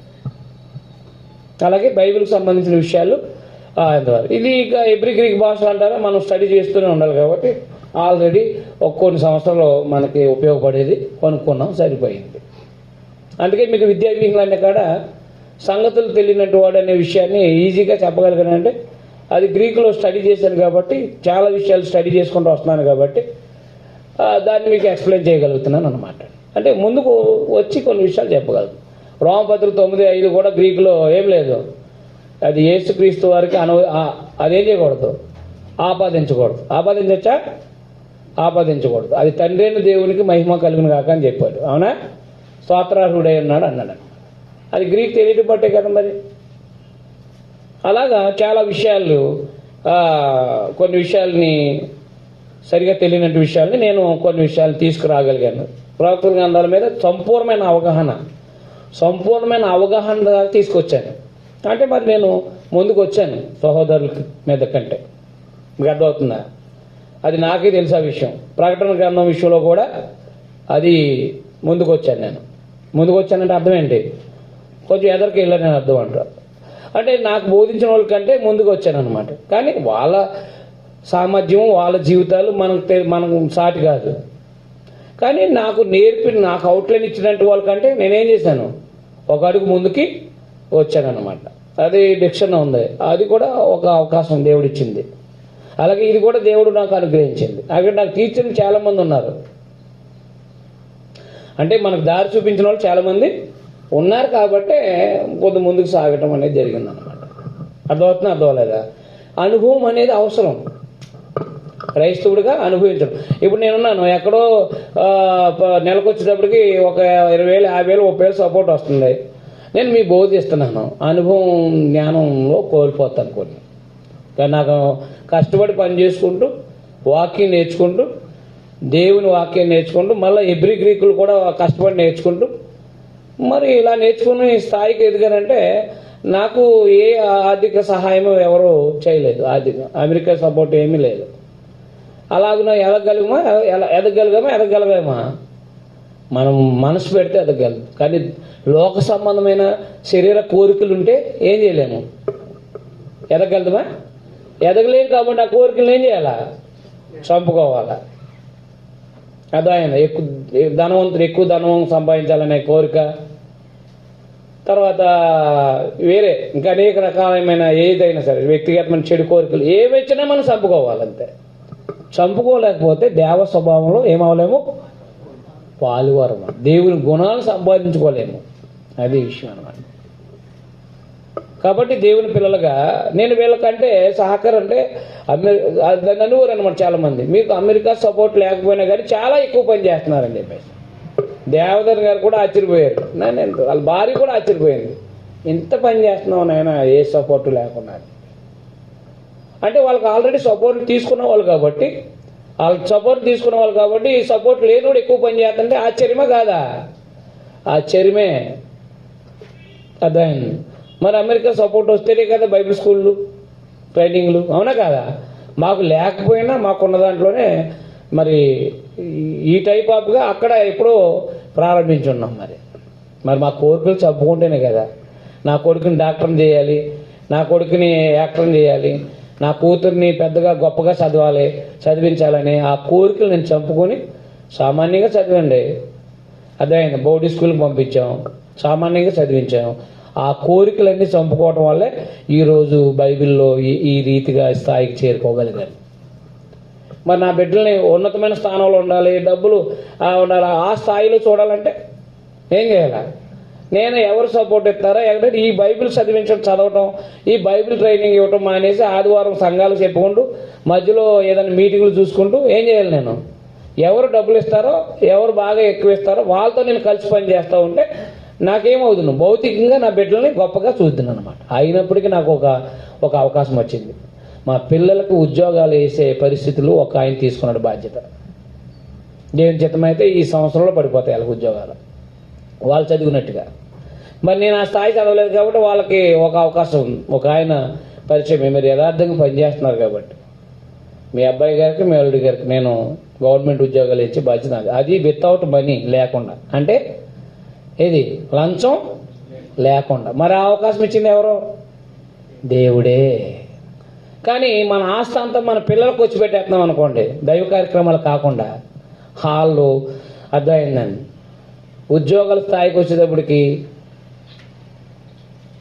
అలాగే బైబిల్కి సంబంధించిన విషయాలు ఎంతవరకు. ఇది ఇక హెబ్రీ గ్రీక్ భాష అంటారా, మనం స్టడీ చేస్తూనే ఉండాలి. కాబట్టి ఆల్రెడీ కొన్ని సంవత్సరాలు మనకి ఉపయోగపడేది కొనుక్కున్నాం, సరిపోయింది. అందుకే మీకు విద్యా విహీనులనే కాడ సంగతులు తెలియనట్టు వాడు అనే విషయాన్ని ఈజీగా చెప్పగలిగానంటే అది గ్రీకులో స్టడీ చేశాను కాబట్టి, చాలా విషయాలు స్టడీ చేసుకుంటూ వస్తున్నాను కాబట్టి దాన్ని మీకు ఎక్స్ప్లెయిన్ చేయగలుగుతున్నాను అన్నమాట. అంటే ముందుకు వచ్చి కొన్ని విషయాలు చెప్పగలను. రోమపత్రిక 9:5 కూడా గ్రీకులో ఏం లేదు. అది యేసుక్రీస్తు వారికి అదేం చేయకూడదు, ఆపాదించకూడదు. ఆపాదించకూడదు. అది తండ్రి అయిన దేవునికి మహిమ కలుగును కాక అని చెప్పాడు. అవునా? స్తోత్రార్హుడై ఉన్నాడు అన్నాడు. అది గ్రీక్ తెలియటం బట్టే కదా మరి. అలాగా చాలా విషయాలు, కొన్ని విషయాల్ని సరిగా తెలియనట్టు విషయాల్ని నేను కొన్ని విషయాలు తీసుకురాగలిగాను. ప్రవక్తల గ్రంథాల మీద సంపూర్ణమైన అవగాహన తీసుకొచ్చాను. అంటే మరి నేను ముందుకు వచ్చాను సహోదరుల మీద కంటే. మీకు అర్థమవుతుందా? అది నాకే తెలుసు ఆ విషయం. ప్రకటన గ్రంథం విషయంలో కూడా అది ముందుకు వచ్చాను నేను. ముందుకు వచ్చానంటే అర్థం ఏంటి? కొంచెం ఎదరికి వెళ్ళాను అర్థం అంటారు. అంటే నాకు బోధించిన వాళ్ళకంటే ముందుకు వచ్చాను అనమాట. కానీ వాళ్ళ సామర్థ్యం, వాళ్ళ జీవితాలు మనకు సాటి కాదు. కానీ నాకు అవుట్లైన్ ఇచ్చినట్టు వాళ్ళకంటే నేనేం చేశాను, ఒక అడుగు ముందుకి వచ్చానన్నమాట. అది డిక్షన్ ఉంది. అది కూడా ఒక అవకాశం దేవుడు ఇచ్చింది. అలాగే ఇది కూడా దేవుడు నాకు అనుగ్రహించింది. అక్కడ నాకు టీచర్లు చాలామంది ఉన్నారు. అంటే మనకు దారి చూపించిన వాళ్ళు చాలామంది ఉన్నారు కాబట్టి కొద్ది ముందుకు సాగటం అనేది జరిగిందనమాట. అర్థమవుతుందా అర్థం లేదా? అనుభవం అనేది అవసరం, క్రైస్తవుడిగా అనుభవించడం. ఇప్పుడు నేనున్నాను ఎక్కడో నెలకు వచ్చేటప్పటికి ఒక 20,000, 50,000, 30,000 సపోర్ట్ వస్తుంది. నేను మీకు బోధిస్తున్నాను, అనుభవం జ్ఞానంలో కోల్పోతాను కొన్ని. కానీ నాకు కష్టపడి పని చేసుకుంటూ వాక్యం నేర్చుకుంటూ దేవుని వాక్యం నేర్చుకుంటూ మళ్ళీ ఎబ్రి గ్రీకులు కూడా కష్టపడి నేర్చుకుంటూ మరి ఇలా నేర్చుకుని స్థాయికి ఎదిగానంటే నాకు ఏ ఆర్థిక సహాయం ఎవరు చేయలేదు. అమెరికా సపోర్ట్ ఏమీ లేదు. అలాగున ఎదగలిగామా మనం మనసు పెడితే ఎదగలదు. కానీ లోక సంబంధమైన శరీర కోరికలు ఉంటే ఏం చేయలేము, ఎదగలదుమా? ఎదగలేము. కాబట్టి ఆ కోరికలు ఏం చేయాలా? చంపుకోవాలా. అదాయన ధనవంతుడు ఎక్కువ ధనం సంపాదించాలనే కోరిక, తర్వాత వేరే ఇంకా అనేక రకాలమైన ఏదైనా సరే వ్యక్తిగతమైన చెడు కోరికలు ఏవచ్చినా మనం చంపుకోవాలంతే. చంపుకోలేకపోతే దేవ స్వభావంలో ఏమవలేము, పాలువారము, దేవుని గుణాలు సంపాదించుకోలేము. అది విషయం అన్నమాట. కాబట్టి దేవుని పిల్లలుగా నేను వీళ్ళకంటే సహకారం అంటే దాన్ని అనుకోరు అనమాట చాలామంది. మీకు అమెరికా సపోర్ట్ లేకపోయినా కానీ చాలా ఎక్కువ పని చేస్తున్నారని చెప్పేసి దేవదర్ గారు కూడా ఆశ్చర్యపోయారు. వాళ్ళ భార్య కూడా ఆశ్చర్యపోయింది, ఇంత పని చేస్తున్నావు నాయన ఏ సపోర్టు లేకుండా. అంటే వాళ్ళకి ఆల్రెడీ సపోర్ట్ తీసుకున్న వాళ్ళు కాబట్టి ఈ సపోర్ట్ లేనివాడు ఎక్కువ పని చేస్తుంటే ఆశ్చర్యమా కాదా? ఆశ్చర్యమే. అర్థమైంది. మరి అమెరికా సపోర్ట్ వస్తేనే కదా బైబిల్ స్కూళ్ళు ట్రైనింగ్లు, అవునా కాదా? మాకు లేకపోయినా మాకున్న దాంట్లోనే మరి ఈ టైప్ ఆఫ్గా అక్కడ ఎప్పుడో ప్రారంభించున్నాం. మరి మా కోరికలు చంపుకుంటేనే కదా. నా కొడుకుని డాక్టర్ని చేయాలి, నా కొడుకుని యాక్టర్ని చేయాలి, నా కూతుర్ని పెద్దగా గొప్పగా చదివించాలని ఆ కోరికలు నేను చంపుకొని సామాన్యంగా చదివండి. అర్థమైంది. బోర్డింగ్ స్కూల్కి పంపించాం, సామాన్యంగా చదివించాం. ఆ కోరికలన్నీ చంపుకోవటం వల్లే ఈరోజు బైబిల్లో ఈ రీతిగా స్థాయికి చేరుకోగలిగాను. మరి నా బిడ్డల్ని ఉన్నతమైన స్థానంలో ఉండాలి, డబ్బులు ఉండాలి, ఆ స్థాయిలో చూడాలంటే ఏం చేయాలి? నేను ఎవరు సపోర్ట్ ఇస్తారో ఎక్కడంటే ఈ బైబిల్ చదవటం, ఈ బైబిల్ ట్రైనింగ్ ఇవ్వటం మానేసి ఆదివారం సంఘాలు చెప్పుకుంటూ మధ్యలో ఏదైనా మీటింగ్లు చూసుకుంటూ ఏం చేయాలి? నేను ఎవరు డబ్బులు ఇస్తారో, ఎవరు బాగా ఎక్కువ ఇస్తారో వాళ్ళతో నేను కలిసి పని చేస్తూ ఉంటే నాకేమవుతున్నాను, భౌతికంగా నా బిడ్డల్ని గొప్పగా చూస్తున్నాను అనమాట. అయినప్పటికీ నాకు ఒక అవకాశం వచ్చింది. మా పిల్లలకు ఉద్యోగాలు వేసే పరిస్థితులు ఒక ఆయన తీసుకున్నాడు బాధ్యత. దేవుని చిత్తమైతే ఈ సంవత్సరంలో పడిపోతాయి వాళ్ళకి ఉద్యోగాలు, వాళ్ళు చదివినట్టుగా. మరి నేను ఆ స్థాయి చదవలేదు కాబట్టి వాళ్ళకి ఒక అవకాశం, ఒక ఆయన పరిచయం, మీరు యథార్థంగా పనిచేస్తున్నారు కాబట్టి మీ అబ్బాయి గారికి మీ అల్లుడి గారికి నేను గవర్నమెంట్ ఉద్యోగాలు ఇచ్చి బాధ్యత, అది వితౌట్ మనీ లేకుండా, అంటే ఏది లంచం లేకుండా. మరి ఆ అవకాశం ఇచ్చింది ఎవరో? దేవుడే. కానీ మన ఆస్తి అంతా మన పిల్లలకు వచ్చి పెట్టేస్తున్నాం అనుకోండి, దైవ కార్యక్రమాలు కాకుండా హాళ్ళు. అర్థమైందండి. ఉద్యోగాల స్థాయికి వచ్చేటప్పటికి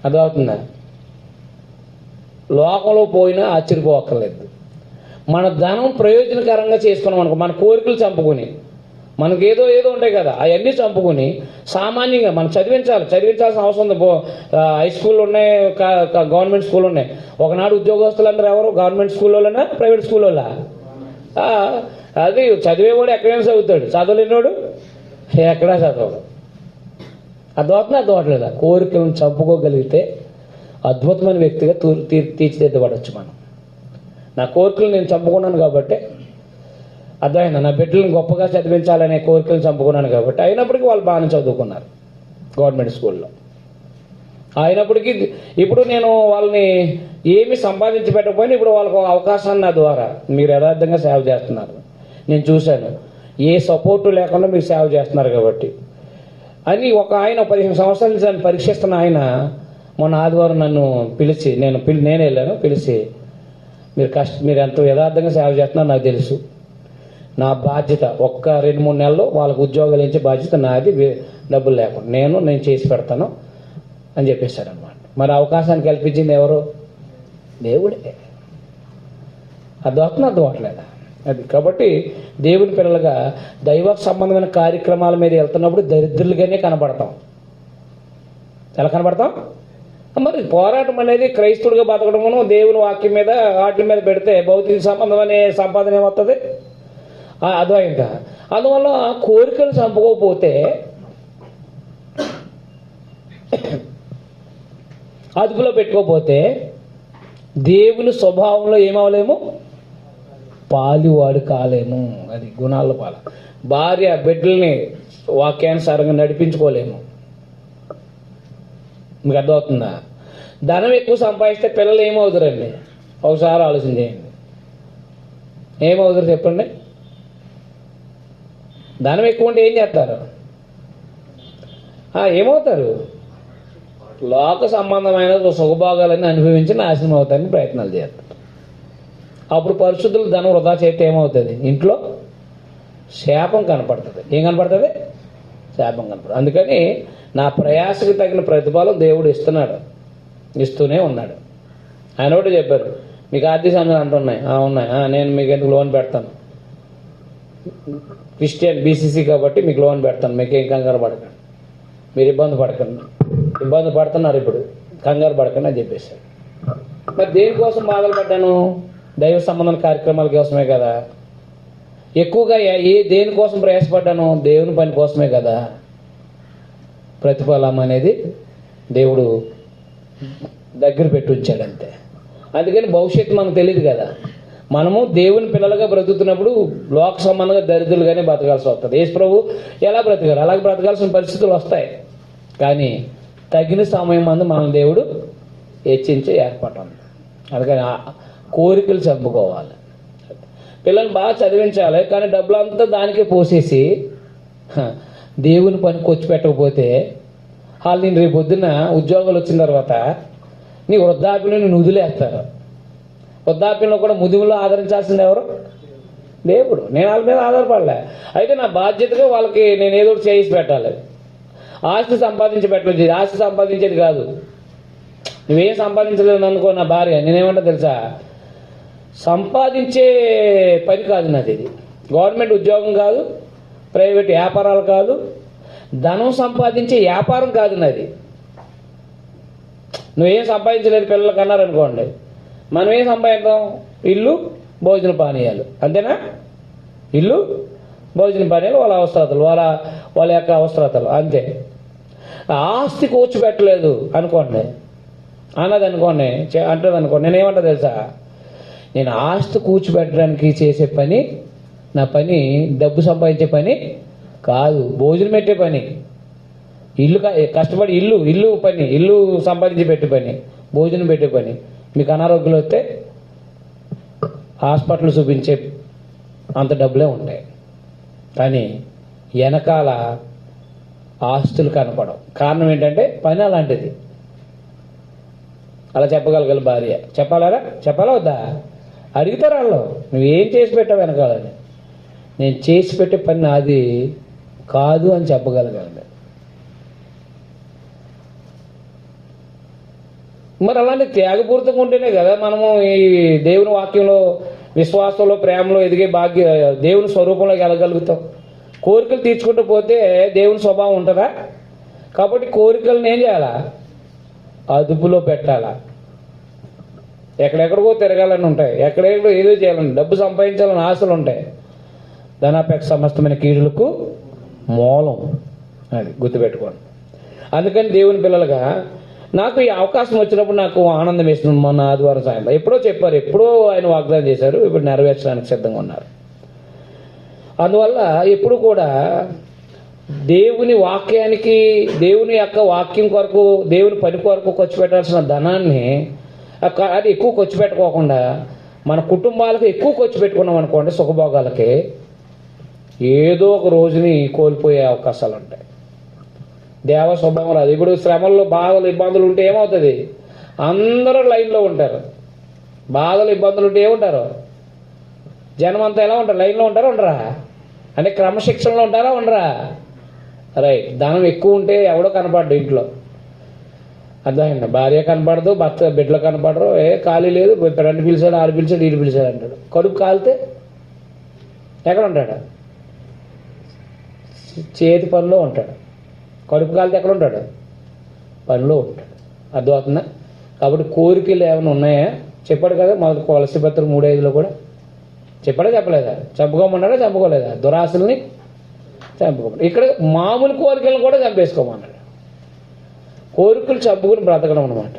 అర్థమవుతుందా? లోకంలో పోయినా ఆశ్చర్యపోవక్కర్లేదు. మన ధనం ప్రయోజనకరంగా చేసుకున్నాం అనుకో, మన కోరికలు చంపుకొని, మనకు ఏదో ఉంటాయి కదా అవన్నీ చంపుకొని సామాన్యంగా మనం చదివించాల్సిన అవసరం ఉంది. హై స్కూళ్ళు ఉన్నాయి, గవర్నమెంట్ స్కూల్ ఉన్నాయి. ఒకనాడు ఉద్యోగస్తులందరూ ఎవరు? గవర్నమెంట్ స్కూల్లోనా ప్రైవేట్ స్కూల్లో? అది చదివేవాడు ఎక్కడైనా చదువుతాడు, చదవలేనివాడు ఎక్కడా చదవడు. అర్థమవుతుందా? కోరికలను చంపుకోగలిగితే అద్భుతమైన వ్యక్తిగా తీర్చిదిద్దబడవచ్చు మనం. నా కోరికలు నేను చంపుకున్నాను కాబట్టి, అర్థమైందా? నా బిడ్డలను గొప్పగా చదివించాలనే కోరికలు చంపుకున్నాను కాబట్టి, అయినప్పటికీ వాళ్ళు బాగానే చదువుకున్నారు గవర్నమెంట్ స్కూల్లో. అయినప్పటికీ ఇప్పుడు నేను వాళ్ళని ఏమి సంపాదించి పెట్టకపోయినా ఇప్పుడు వాళ్ళకు ఒక అవకాశాన్ని నా ద్వారా మీరు యథార్థంగా సేవ చేస్తున్నారు. నేను చూశాను, ఏ సపోర్టు లేకుండా మీరు సేవ చేస్తున్నారు కాబట్టి అని. ఒక ఆయన 15 సంవత్సరాల నుంచి నన్ను పరీక్షిస్తున్న ఆయన మొన్న ఆదివారం నన్ను పిలిచి, నేనే వెళ్ళాను, పిలిచి మీరు ఎంతో యథార్థంగా సేవ చేస్తున్నారు నాకు తెలుసు, నా బాధ్యత ఒక్క 2-3 నెలల్లో వాళ్ళకు ఉద్యోగాలు ఇచ్చే బాధ్యత నాది, డబ్బులు లేకుండా నేను చేసి పెడతాను అని చెప్పేశాడు అనమాట. మరి అవకాశాన్ని కల్పించింది ఎవరు? దేవుడే. అర్థం అవ్వట్లేదా? అది కాబట్టి దేవుని పిల్లలుగా దైవ సంబంధమైన కార్యక్రమాల మీద వెళ్తున్నప్పుడు దరిద్రులుగానే కనబడతాం. ఎలా కనబడతాం? మరి పోరాటం అనేది క్రైస్తవుడిగా బతకడమును దేవుని వాక్యం మీద వాటి మీద పెడితే భౌతిక సంబంధం అనే సంపాదన ఏమవుతుంది? అద్వైత. అందువల్ల కోరికలు చంపుకోకపోతే, అదుపులో పెట్టుకోకపోతే దేవుని స్వభావంలో ఏమవలేము, పాలివాడు కాలేము. అది గుణాల పాల. భార్య బిడ్డల్ని వాక్యానుసారంగా నడిపించుకోలేము. మీకు అర్థమవుతుందా? ధనం ఎక్కువ సంపాదిస్తే పిల్లలు ఏమవుతారండి? ఒకసారి ఆలోచన చేయండి. ఏమవుతారు చెప్పండి? ధనం ఎక్కువ ఉంటే ఏం చేస్తారు? ఏమవుతారు? లోక సంబంధమైన సుఖభోగాలన్నీ అనుభవించి నాశనం అవుతారని ప్రయత్నాలు చేస్తారు. అప్పుడు పరిశుద్ధులు ధనం వృధా చేస్తే ఏమవుతుంది? ఇంట్లో శాపం కనపడుతుంది. ఏం కనపడుతుంది? శాపం కనపడుతుంది. అందుకని నా ప్రయాసకు తగిన ప్రతిఫలం దేవుడు ఇస్తూనే ఉన్నాడు. ఆయన ఒకటి చెప్పారు, మీకు ఆర్థిక సమస్యలు అంటున్నాయి. ఉన్నాయి. నేను మీకు ఎందుకు లోన్ పెడతాను, క్రిస్టియన్ బీసీసీ కాబట్టి మీకు లోన్ పెడతాను, మీకు ఏం కంగారు పడకండి, మీరు ఇబ్బంది పడుతున్నారు, ఇప్పుడు కంగారు పడకండి అని చెప్పేశారు. మరి దేనికోసం బాధలు పడ్డాను? దైవ సంబంధం కార్యక్రమాల కోసమే కదా. ఎక్కువగా దేనికోసం ప్రయాసపడ్డాను? దేవుని పని కోసమే కదా. ప్రతిఫలం అనేది దేవుడు దగ్గర పెట్టి ఉంచాడు అంతే. అందుకని భవిష్యత్తు మనకు తెలియదు కదా. మనము దేవుని పిల్లలుగా బ్రతుకుతున్నప్పుడు లోక సంబంధంగా దరిద్రులుగానే బ్రతకాల్సి వస్తుంది. యేసు ప్రభు ఎలా బ్రతికారు అలాగే బ్రతకాల్సిన పరిస్థితులు వస్తాయి. కానీ తగిన సమయం మందు మనం దేవుడు హెచ్చించే ఏర్పాటు ఉంది. అందుకని కోరికలు చంపుకోవాలి. పిల్లల్ని బాగా చదివించాలి, కానీ డబ్బులంతా దానికే పోసేసి దేవుని పని ఖర్చు పెట్టకపోతే వాళ్ళు నేను రేపు పొద్దున్న ఉద్యోగాలు వచ్చిన తర్వాత నీ వృద్ధాప్యంలో నేను వదిలేస్తారు. వృద్ధాప్యంలో కూడా ముదుములో ఆదరించాల్సింది ఎవరు? దేవుడు. నేను వాళ్ళ మీద ఆధారపడలే. అయితే నా బాధ్యతగా వాళ్ళకి నేను ఏదో ఒకటి చేసి పెట్టాలి. ఆస్తి సంపాదించి పెట్టలేదు. ఆస్తి సంపాదించేది కాదు. నువ్వేం సంపాదించలేదు అనుకో నా భార్య, నేనేమంటా తెలుసా, సంపాదించే పని కాదు నాది. ఇది గవర్నమెంట్ ఉద్యోగం కాదు, ప్రైవేట్ వ్యాపారాలు కాదు, ధనం సంపాదించే వ్యాపారం కాదు నాది. నువ్వేం సంపాదించలేదు పిల్లలకి అన్నారనుకోండి, మనం ఏం సంపాదిద్దాం? ఇల్లు, భోజన పానీయాలు, అంతేనా? ఇల్లు, భోజన పానీయాలు, వాళ్ళ అవసరతలు, వాళ్ళ యొక్క అవసరతలు, అంతే. ఆస్తి కూర్చోబెట్టలేదు అనుకోండి, అన్నది అనుకోండి, అంటుంది అనుకోండి, నేనేమంటా తెలుసా, నేను ఆస్తి కూర్చోబెట్టడానికి చేసే పని నా పని డబ్బు సంపాదించే పని కాదు, భోజనం పెట్టే పని. ఇల్లు కష్టపడి ఇల్లు పని, ఇల్లు సంపాదించి పెట్టే పని, భోజనం పెట్టే పని. మీకు అనారోగ్యాలు వస్తే హాస్పిటల్ చూపించే అంత డబ్బులే ఉంటాయి, కానీ వెనకాల ఆస్తులు కనపడవు. కారణం ఏంటంటే పని అలాంటిది. అలా చెప్పగలగాలి భార్య. చెప్పాలా వద్దా? అడుగుతారు వాళ్ళు, నువ్వేం చేసి పెట్టావు వెనకాలని. నేను చేసి పెట్టే పని నాది కాదు అని చెప్పగలగాలి. మరి అలాంటి త్యాగపూరితంగా ఉంటేనే కదా మనము ఈ దేవుని వాక్యంలో, విశ్వాసంలో, ప్రేమలో ఎదిగే దేవుని స్వరూపంలోకి వెళ్ళగలుగుతాం. కోరికలు తీర్చుకుంటూ పోతే దేవుని స్వభావం ఉంటుందా? కాబట్టి కోరికలను ఏం చేయాలా? అదుపులో పెట్టాలా. ఎక్కడెక్కడికో తిరగాలని ఉంటాయి, ఎక్కడెక్కడో ఏదో చేయాలని, డబ్బు సంపాదించాలని ఆశలు ఉంటాయి. ధనాపేక్ష సమస్తమైన కీడులకు మూలం. అది గుర్తుపెట్టుకోండి. అందుకని దేవుని పిల్లలుగా నాకు ఈ అవకాశం వచ్చినప్పుడు నాకు ఆనందం వేస్తుంది. మొన్న ఆదివారం సాయంత్రం ఎప్పుడో చెప్పారు, ఎప్పుడో ఆయన వాగ్దానం చేశారు, ఇప్పుడు నెరవేర్చడానికి సిద్ధంగా ఉన్నారు. అందువల్ల ఎప్పుడు కూడా దేవుని వాక్యానికి, దేవుని యొక్క వాక్యం కొరకు, దేవుని పని కొరకు ఖర్చు పెట్టాల్సిన ధనాన్ని అది ఎక్కువ ఖర్చు పెట్టుకోకుండా మన కుటుంబాలకు ఎక్కువ ఖర్చు పెట్టుకున్నాం అనుకోండి, సుఖభోగాలకి ఏదో ఒక రోజుని కోల్పోయే అవకాశాలు ఉంటాయి. దేవ స్వభావం రాదు. ఇప్పుడు శ్రమల్లో బాధలు ఇబ్బందులు ఉంటే ఏమవుతుంది? అందరూ లైన్లో ఉంటారు. బాధలు ఇబ్బందులు ఉంటే ఏముంటారు? జనం అంతా ఎలా ఉంటారు? లైన్లో ఉంటారా ఉండరా? అంటే క్రమశిక్షణలో ఉంటారా ఉండరా? రైట్. ధనం ఎక్కువ ఉంటే ఎవడో కనపడ్డు ఇంట్లో, అర్థమైందా? భార్య కనపడదు, భర్త బిడ్డలు కనపడరు, ఖాళీ లేదు, రెండు పిలిచాడు, ఆరు పిలిచాడు, ఈడు పిలిచాడు అంటాడు. కడుపు కాలితే ఎక్కడ ఉంటాడు? చేతి పనిలో ఉంటాడు. కడుపు కాలితే ఎక్కడ ఉంటాడు? పనిలో ఉంటాడు. అర్థమవుతుందా? కాబట్టి కోరికలు ఏమైనా ఉన్నాయా? చెప్పాడు కదా మొదటి కొలస్సీ పత్రిక 3:5 కూడా చెప్పాడా చెప్పలేదా? చంపుకోమన్నాడా చంపుకోలేదా? దురాశల్ని చంపుకోమన్నాడు. ఇక్కడ మామూలు కోరికలను కూడా చంపేసుకోమన్నాడు. కోరికలు చంపుకుని బ్రతకడం అనమాట.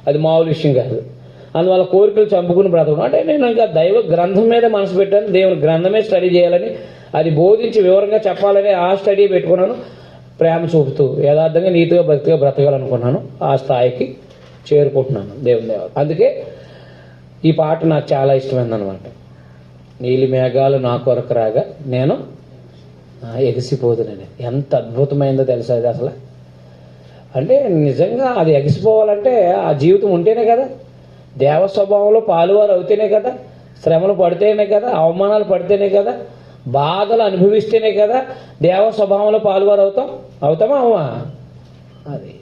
అది మామూలు విషయం కాదు. అందువల్ల కోరికలు చంపుకుని బ్రతకడం అంటే నేను ఇంకా దైవ గ్రంథం మీద మనసు పెట్టాను, దేవుని గ్రంథమే స్టడీ చేయాలని, అది బోధించి వివరంగా చెప్పాలని ఆ స్టడీ పెట్టుకున్నాను. ప్రేమ చూపుతూ యథార్థంగా నీతిగా భక్తిగా బ్రతకాలనుకున్నాను. ఆ స్థాయికి చేరుకుంటున్నాను దేవుని దేవ. అందుకే ఈ పాట నాకు చాలా ఇష్టమైందనమాట. నీలి మేఘాలు నా కొరకు రాగా నేను ఎగిసిపోదునని. ఎంత అద్భుతమైందో తెలుసా అది అసలు. అంటే నిజంగా అది ఎగిసిపోవాలంటే ఆ జీవితం ఉంటేనే కదా, దేవ స్వభావంలో పాలువారు అవుతేనే కదా, శ్రమలు పడితేనే కదా, అవమానాలు పడితేనే కదా, బాధలు అనుభవిస్తేనే కదా దేవ స్వభావంలో పాలువారు అవుతామా అమ్మా? అది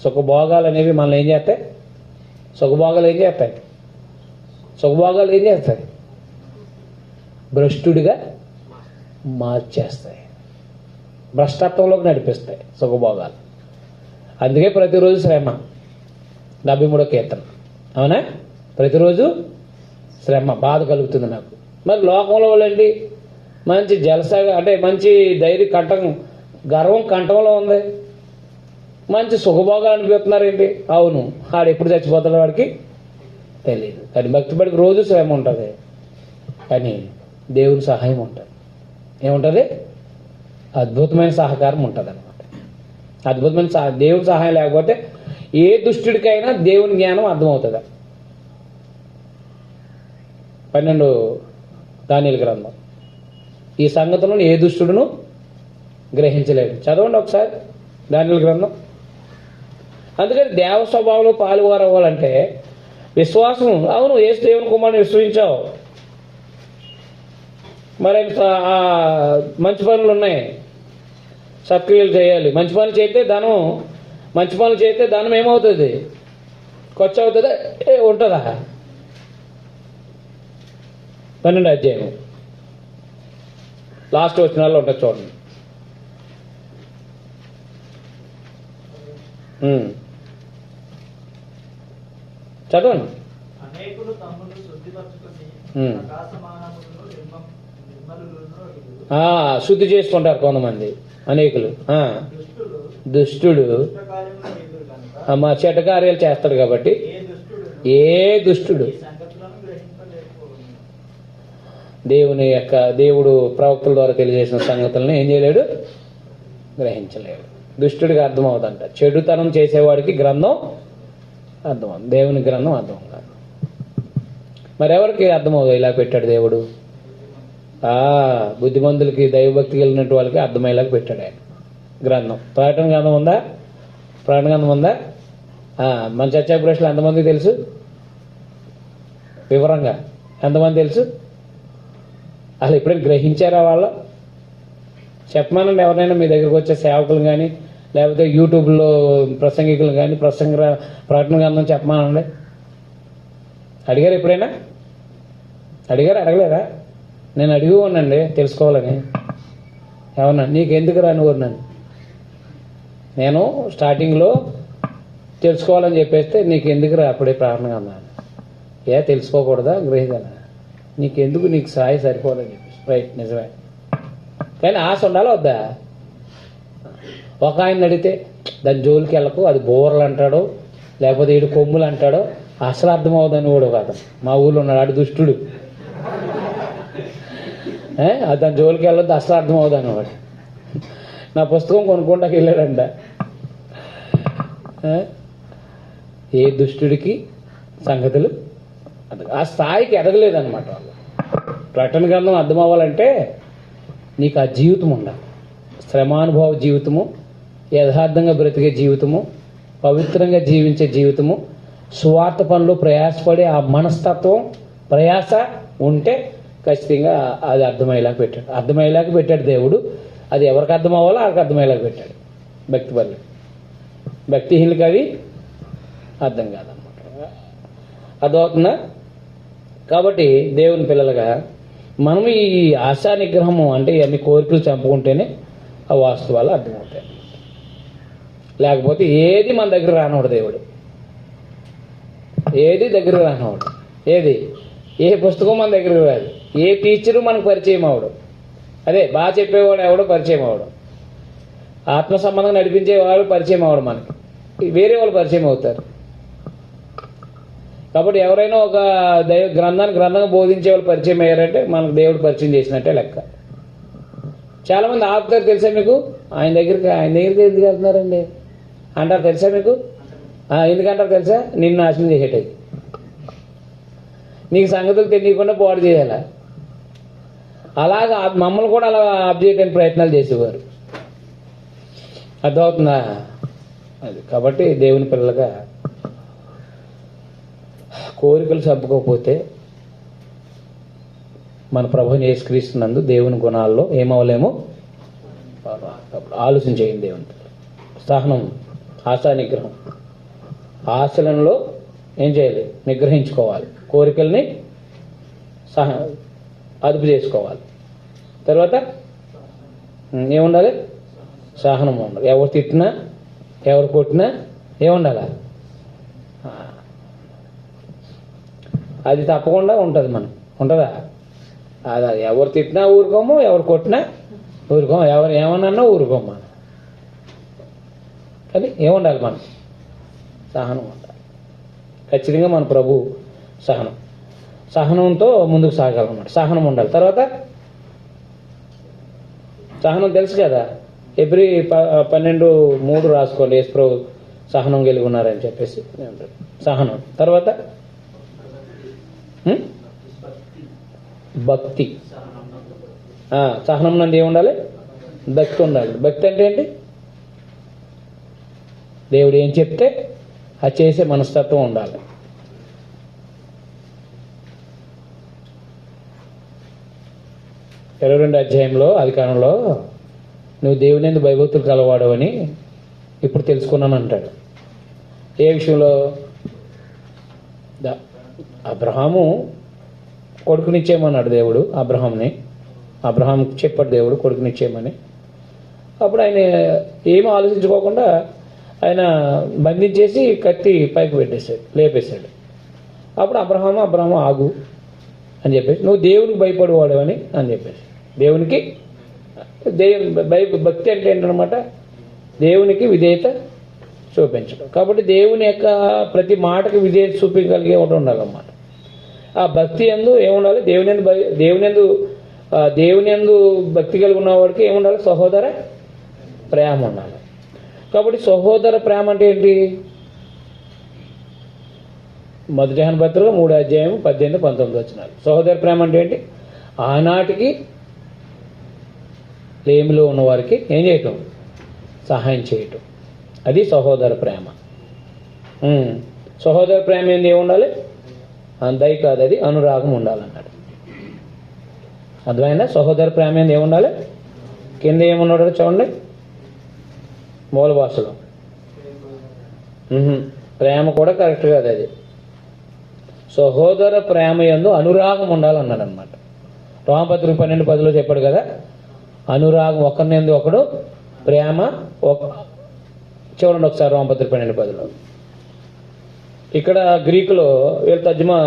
సుఖభోగాలు అనేవి మనల్ని ఏం చేస్తాయి? సుఖభోగాలు ఏం చేస్తాయి? సుఖభోగాలు ఏం చేస్తాయి? భ్రష్టుడిగా మార్చేస్తాయి, భ్రష్టత్వంలోకి నడిపిస్తాయి సుఖభోగాలు. అందుకే ప్రతిరోజు శ్రమ. 73వ కీర్తన. అవునా? ప్రతిరోజు శ్రమ, బాధ కలుగుతుంది నాకు. మరి లోకంలో వాళ్ళండి మంచి జలసాగా అంటే మంచి ధైర్య గర్వం కంఠంలో ఉంది, మంచి సుఖభోగాలు అనిపిస్తున్నారేంటి? అవును, ఆడు ఎప్పుడు చచ్చిపోతాడు వాడికి తెలియదు. కానీ భక్తిపడికి రోజు శ్రమ ఉంటుంది, కానీ దేవుని సహాయం ఉంటుంది. ఏముంటుంది? అద్భుతమైన సహకారం ఉంటుంది అనమాట. అద్భుతమైన దేవుని సహాయం లేకపోతే ఏ దుష్టుడికైనా దేవుని జ్ఞానం అర్థమవుతుంది. 12 దానియేలు గ్రంథం. ఈ సంగతులను ఏ దుష్టుడును గ్రహించలేడు. చదవండి ఒకసారి దానియేలు గ్రంథం. అందుకని దేవ స్వభావంలో పాలువారు అవ్వాలంటే విశ్వాసం. అవును, యేసు దేవుని కుమారుని విశ్వసించావు, మరి మంచి పనులు ఉన్నాయి, సత్క్రియలు చేయాలి. మంచి పనులు చేస్తే ధనం ఏమవుతుంది? ఖర్చు అవుతుందా? ఉంటుందా? 12వ అధ్యాయం లాస్ట్ వచనాల్లో ఉంటుంది చూడండి. చదవండి. అనేకులు తమ్మును శుద్ధిపరచుకొని ఆకాశమానములను నిర్మలులను శుద్ధి చేసుకుంటారు కొంతమంది, అనేకులు. దుష్టుడు మా చెడ్డ కార్యాలు చేస్తాడు కాబట్టి ఏ దుష్టుడు దేవుడు ప్రవక్తల ద్వారా తెలియజేసిన సంగతులను ఏం చేయలేడు? గ్రహించలేడు. దుష్టుడికి అర్థమవుతుందంట. చెడుతనం చేసేవాడికి గ్రంథం అర్థమవుతుంది, దేవుని గ్రంథం అర్థం కాదు. మరి ఎవరికి అర్థమవుతుంది? ఇలా పెట్టాడు దేవుడు. బుద్ధిమంతులకి, దైవభక్తి కలిగినట్టు వాళ్ళకి అర్థమయ్యేలాగా పెట్టాడు ఆయన గ్రంథం. ప్రకటన గ్రంథం ఉందా? ప్రకటన గ్రంథం ఉందా? మన చర్చా పురుషులు ఎంతమందికి తెలుసు? వివరంగా ఎంతమంది తెలుసు? అసలు ఎప్పుడైనా గ్రహించారా వాళ్ళు? చెప్పమనండి ఎవరైనా మీ దగ్గరకు వచ్చే సేవకులు కానీ, లేకపోతే యూట్యూబ్లో ప్రసంగికులు కానీ ప్రకటన గ్రంథం చెప్పమనండి. అడిగారు ఎప్పుడైనా? అడగలేరా? నేను అడిగి ఉన్నాండి తెలుసుకోవాలని. ఏమన్నా నీకెందుకు రానివ్వన్నాను నేను స్టార్టింగ్లో తెలుసుకోవాలని చెప్పేస్తే నీకెందుకు రా అప్పుడే ప్రకటన గ్రంథం? తెలుసుకోకూడదా? గ్రహించాలా? నీకెందుకు? నీకు సాయి సరిపోదని చెప్పేసి. రైట్, నిజమే. కానీ ఆశ ఉండాలి వద్దా? ఒక ఆయన అడిగితే దాని జోలికి వెళ్ళకు, అది బోర్లు అంటాడు, లేకపోతే ఈడు కొమ్ములు అంటాడు, అసలు అర్థం అవుదని కూడా కాదు. మా ఊళ్ళో ఉన్నాడు, ఆడు దుష్టుడు. దాని జోలికి వెళ్ళొద్దు, అసలు అర్థం అవుదని వాడు. నా పుస్తకం కొనుక్కుంటాకి వెళ్ళాడంట. ఏ దుష్టుడికి సంగతులు ఆ స్థాయికి ఎదగలేదన్నమాట వాళ్ళు. ప్రకటన గ్రంథం అర్థం అవ్వాలంటే నీకు ఆ జీవితం ఉండాలి. శ్రమానుభవ జీవితము, యథార్థంగా బ్రతికే జీవితము, పవిత్రంగా జీవించే జీవితము, సువార్త పనులు ప్రయాసపడే ఆ మనస్తత్వం, ప్రయాస ఉంటే ఖచ్చితంగా అది అర్థమయ్యేలాగా పెట్టాడు. అర్థమయ్యేలాగా పెట్టాడు దేవుడు. అది ఎవరికి అర్థం అవ్వాలో వాళ్ళకి అర్థమయ్యేలాగా పెట్టాడు. భక్తి పనులు భక్తిహీనులకి అవి అర్థం కాదన్నమాట. అర్థమవుతుందా? కాబట్టి దేవుని పిల్లలుగా మనం ఈ ఆశా నిగ్రహము అంటే ఇవన్నీ కోరికలు చంపుకుంటేనే ఆ వాస్తవాలు అర్థమవుతాయి. లేకపోతే ఏది మన దగ్గర రానివాడు దేవుడు, ఏది దగ్గర రానివాడు. ఏది ఏ పుస్తకం మన దగ్గర రాదు, ఏ టీచరు మనకు పరిచయం అవడు, అదే బాగా చెప్పేవాడు ఎవడో పరిచయం అవడు, ఆత్మ సంబంధం నడిపించేవాడు పరిచయం అవడు, మనకి వేరే వాళ్ళు పరిచయం అవుతారు. కాబట్టి ఎవరైనా ఒక గ్రంథంగా బోధించే వాళ్ళు పరిచయం అయ్యారంటే మనకు దేవుడు పరిచయం చేసినట్టే లెక్క. చాలామంది ఆపుతారు తెలుసా మీకు, ఆయన దగ్గరికి ఎందుకు వెళ్తున్నారండి అంటారు తెలుసా మీకు. ఎందుకంటారు తెలుసా, నిన్ను నాశనం చేసేటది, నీకు సంగతులు తెలియకుండా పాడు చేయాలా. అలాగా మమ్మల్ని కూడా అలా ఆప్ చేయడానికి ప్రయత్నాలు చేసేవారు. అర్థమవుతుందా? అది కాబట్టి దేవుని పిల్లలుగా కోరికలు చంపుకోకపోతే మన ప్రభువుని యేసుక్రీస్తునందు దేవుని గుణాల్లో ఏమవలేమో ఆలోచన చేయండి. దేవుని సహనం, ఆశా నిగ్రహం. ఆశలలో ఏం చేయాలి? నిగ్రహించుకోవాలి. కోరికల్ని అదుపు చేసుకోవాలి. తర్వాత ఏముండాలి? సహనం ఉండాలి. ఎవరు తిట్టినా ఎవరు కొట్టినా ఏముండాలి? అది తప్పకుండా ఉంటుంది. మనం ఉంటుందా? అది ఎవరు తిట్టినా ఊరుకోము, ఎవరు కొట్టినా ఊరుకోము, ఎవరు ఏమన్నా ఊరుకోము. మనం కానీ ఏముండాలి? మనం సహనం ఉండాలి. ఖచ్చితంగా మన ప్రభు సహనంతో ముందుకు సాగాలన్నమాట. సహనం ఉండాలి. తర్వాత సహనం తెలుసు కదా, ఎబ్రీ 12:3 రాసుకోండి. యేసు ప్రభు సహనం కలిగి ఉన్నారని చెప్పేసి సహనం. తర్వాత భక్తి. సహనం నందు ఏముండాలి? భక్తి ఉండాలి. భక్తి అంటే ఏంటి? దేవుడు ఏం చెప్తే అది చేసే మనస్తత్వం ఉండాలి. ఇరవై 22వ అధ్యాయంలో ఆదికాండంలో నువ్వు దేవుని యందు భయభక్తులు కలవాడవని ఇప్పుడు తెలుసుకున్నాను అంటాడు. ఏ విషయంలో? అబ్రహాము కొడుకునిచ్చేయమన్నాడు దేవుడు అబ్రహాంకి చెప్పాడు దేవుడు కొడుకునిచ్చేయమని. అప్పుడు ఆయన ఏమీ ఆలోచించుకోకుండా ఆయన బంధించేసి కత్తి పైకి లేపేశాడు. అప్పుడు అబ్రహాము ఆగు అని చెప్పేసి, నువ్వు దేవునికి భయపడేవాడవని అని చెప్పేసి, దేవునికి భక్తి అంటే ఏంటనమాట? దేవునికి విధేయత చూపించడం. కాబట్టి దేవుని యొక్క ప్రతి మాటకి విధేయత చూపించగలిగే ఒకటి ఉండాలన్నమాట. ఆ భక్తి యందు ఏముండాలి? దేవుని యందు భక్తి కలిగి ఉన్నవాడికి ఏముండాలి? సహోదర ప్రేమ ఉండాలి. కాబట్టి సహోదర ప్రేమ అంటే ఏంటి? మొదటి యోహాను పత్రిక 3వ అధ్యాయం 18-19 వచనాలు. సహోదర ప్రేమ అంటే ఏంటి? ఆనాటికి లేమిలో ఉన్నవారికి ఏం చేయటం? సహాయం చేయటం. అది సహోదర ప్రేమ. సహోదర ప్రేమ ఏంది? ఏముండాలి? దయ కాదు, అది అనురాగం ఉండాలన్నాడు. అర్థమైందా? సహోదర ప్రేమ ఏంది? ఏముండాలి? కింద ఏమున్నాడో చూడండి మూల భాషలో. ప్రేమ కూడా కరెక్ట్ కాదు. అది సహోదర ప్రేమ యందు అనురాగం ఉండాలన్నాడు అనమాట. రోమపత్రిక 12:10 చెప్పాడు కదా, అనురాగం, ఒకరిని ఒకడు ప్రేమ. చూడండి ఒకసారి రోమపత్రిక 12:10. ఇక్కడ గ్రీకులో వీళ్ళు తర్జుమా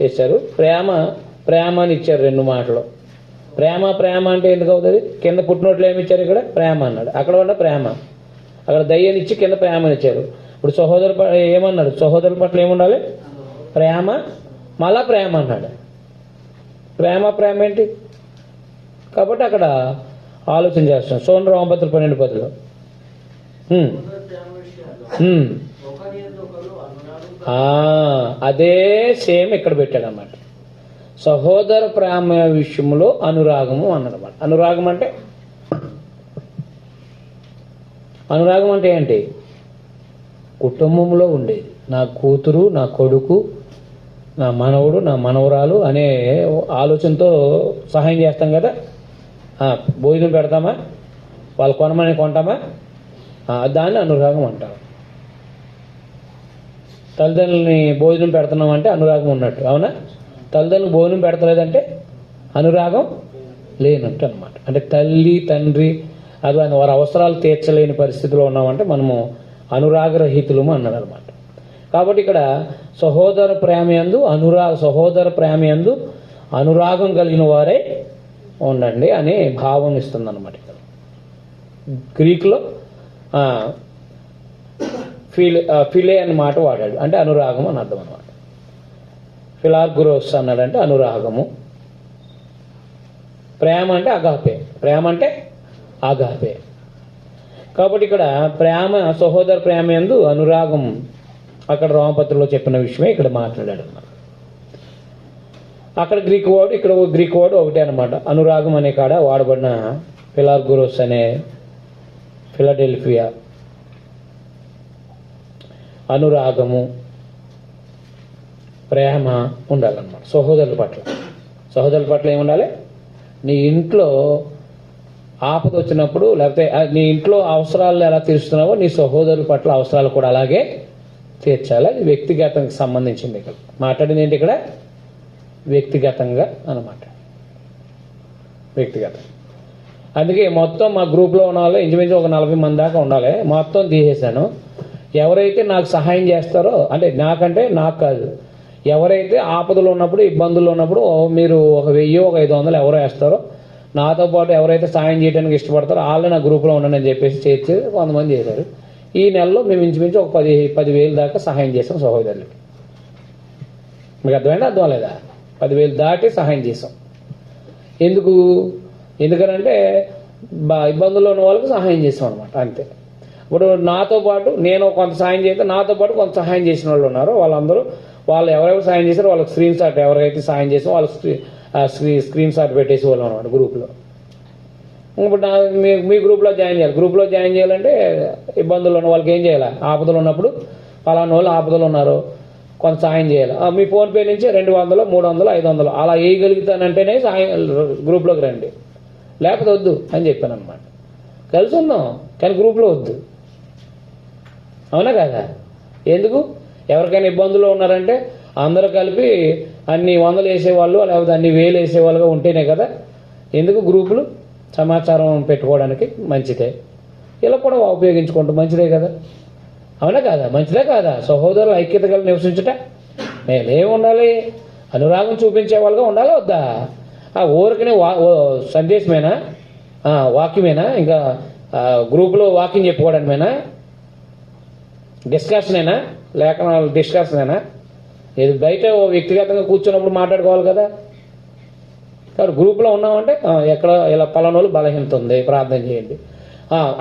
చేశారు. ప్రేమ అని ఇచ్చారు 2 మాటలు. ప్రేమ అంటే ఎందుకు అవుతుంది? కింద పుట్టినోట్లు ఏమి ఇచ్చారు? ఇక్కడ ప్రేమ అన్నాడు, అక్కడ ఉన్న ప్రేమ, అక్కడ దయ్యనిచ్చి కింద ప్రేమని ఇచ్చారు. ఇప్పుడు ఏమన్నాడు? సహోదరుల పట్ల ఏముండాలి? ప్రేమ, మళ్ళా ప్రేమ అన్నాడు. ప్రేమ ఏంటి? కాబట్టి అక్కడ ఆలోచన చేస్తాం. చూడండి రోమపత్రిక 12:10. అదే సేమ్ ఇక్కడ పెట్టాడు అన్నమాట. సహోదర ప్రేమ విషయంలో అనురాగము అన్నమాట. అనురాగం అంటే ఏంటి? కుటుంబంలో ఉండేది. నా కూతురు, నా కొడుకు, నా మనవడు, నా మనవరాలు అనే ఆలోచనతో సహాయం చేస్తాం కదా. భోజనం పెడతామా? వాళ్ళు కొనమని కొంటామా? దాన్ని అనురాగం అంటారు. తల్లిదండ్రులని భోజనం పెడుతున్నామంటే అనురాగం ఉన్నట్టు, అవునా? తల్లిదండ్రులు భోజనం పెడతలేదంటే అనురాగం లేనట్టు అనమాట. అంటే తల్లి తండ్రి అది వారి అవసరాలు తీర్చలేని పరిస్థితిలో ఉన్నామంటే మనము అనురాగరహితులము అన్నాడు అనమాట. కాబట్టి ఇక్కడ సహోదర ప్రేమ యందు అనురాగం కలిగిన వారే ఉండండి అనే భావం ఇస్తుంది అనమాట. ఇక్కడ గ్రీకులో ఫిలే అనే మాట వాడాడు, అంటే అనురాగం అని అర్థం అనమాట. ఫిలార్గురోస్ అన్నాడంటే అనురాగము. ప్రేమ అంటే అగాపే. కాబట్టి ఇక్కడ సహోదర ప్రేమ యందు అనురాగం అక్కడ రోమపత్రికలో చెప్పిన విషయమే ఇక్కడ మాట్లాడాడు అన్నమాట. అక్కడ గ్రీక్ వర్డ్, ఇక్కడ గ్రీక్ వర్డ్ ఒకటే అనమాట. అనురాగం అనే కాడ వాడబడిన ఫిలార్గురోస్ అనే ఫిలడెల్ఫియా అనురాగము ప్రేమ ఉండాలన్నమాట సహోదరుల పట్ల ఏముండాలి? నీ ఇంట్లో ఆపద వచ్చినప్పుడు, లేకపోతే నీ ఇంట్లో అవసరాలు ఎలా తీరుస్తున్నావో నీ సహోదరుల పట్ల అవసరాలు కూడా అలాగే తీర్చాలి. అది వ్యక్తిగతంగా సంబంధించింది. ఇక్కడ మాట్లాడింది ఏంటి? ఇక్కడ వ్యక్తిగతంగా అన్నమాట. వ్యక్తిగతం. అందుకే మొత్తం మా గ్రూప్లో ఉన్న వాళ్ళు ఇంచుమించు ఒక 40 మంది దాకా ఉండాలి. మొత్తం తీసేశాను. ఎవరైతే నాకు సహాయం చేస్తారో, అంటే నాకు కాదు, ఎవరైతే ఆపదలు ఉన్నప్పుడు, ఇబ్బందులు ఉన్నప్పుడు మీరు ఒక 1000 ఒక 500 ఎవరో వేస్తారో, నాతో పాటు ఎవరైతే సాయం చేయడానికి ఇష్టపడతారో వాళ్ళే నా గ్రూప్లో ఉండండి అని చెప్పేసి చేర్చి కొంతమంది చేశారు. ఈ నెలలో మేము ఇంచుమించు ఒక 10,000 దాకా సహాయం చేసాం సహోదరులకి. మీకు అర్థమైనా అర్థం లేదా? 10,000 దాటి సహాయం చేసాం. ఎందుకనంటే ఇబ్బందుల్లో ఉన్న వాళ్ళకి సహాయం చేసాం అనమాట. అంతే. ఇప్పుడు నాతో పాటు నేను కొంత సహాయం చేస్తే నాతో పాటు కొంత సహాయం చేసిన వాళ్ళు ఉన్నారు. వాళ్ళు ఎవరెవరు సాయం చేశారో వాళ్ళకి స్క్రీన్ షాట్, ఎవరైతే సాయం చేసారో వాళ్ళకి స్క్రీన్ షాట్ పెట్టేసి వాళ్ళు అనమాట గ్రూప్లో. ఇప్పుడు మీ గ్రూప్లో జాయిన్ చేయాలి. గ్రూప్లో జాయిన్ చేయాలంటే ఇబ్బందులు ఉన్న వాళ్ళకి ఏం చేయాలి? ఆపదలు ఉన్నప్పుడు పలానా వాళ్ళు ఆపదలు ఉన్నారు, కొంత సాయం చేయాలి. మీ ఫోన్పే నుంచి 200, 300, 500 అలా వేయగలుగుతానంటేనే సాయం గ్రూప్లోకి రండి, లేకపోతే వద్దు అని చెప్పాను అనమాట. కలిసి ఉందాం కానీ గ్రూప్లో వద్దు. అవునా కదా? ఎందుకు? ఎవరికైనా ఇబ్బందులు ఉన్నారంటే అందరూ కలిపి అన్ని 100 వేసేవాళ్ళు లేకపోతే అన్ని 1000 వేసేవాళ్ళుగా ఉంటేనే కదా. ఎందుకు? గ్రూపులు సమాచారం పెట్టుకోవడానికి మంచిదే, ఇలా కూడా ఉపయోగించుకుంటూ మంచిదే కదా. అవునా కాదా? మంచిదే కాదా? సహోదరులు ఐక్యత కలిగి నివసించుట మేమేమి ఉండాలి? అనురాగం చూపించే వాళ్ళుగా ఉండాలా వద్దా? ఊరికనే సందేశమేనా, వాక్యమేనా, ఇంకా గ్రూపులో వాకింగ్ చెప్పుకోవడానికేనా, డిస్కషనేనా, లేఖనాలు డిస్కషనేనా? ఏది బయట వ్యక్తిగతంగా కూర్చున్నప్పుడు మాట్లాడుకోవాలి కదా. కాబట్టి గ్రూప్లో ఉన్నామంటే ఎక్కడ ఇలా పలానోళ్ళు బలహీనత ఉంది, ప్రార్థన చేయండి.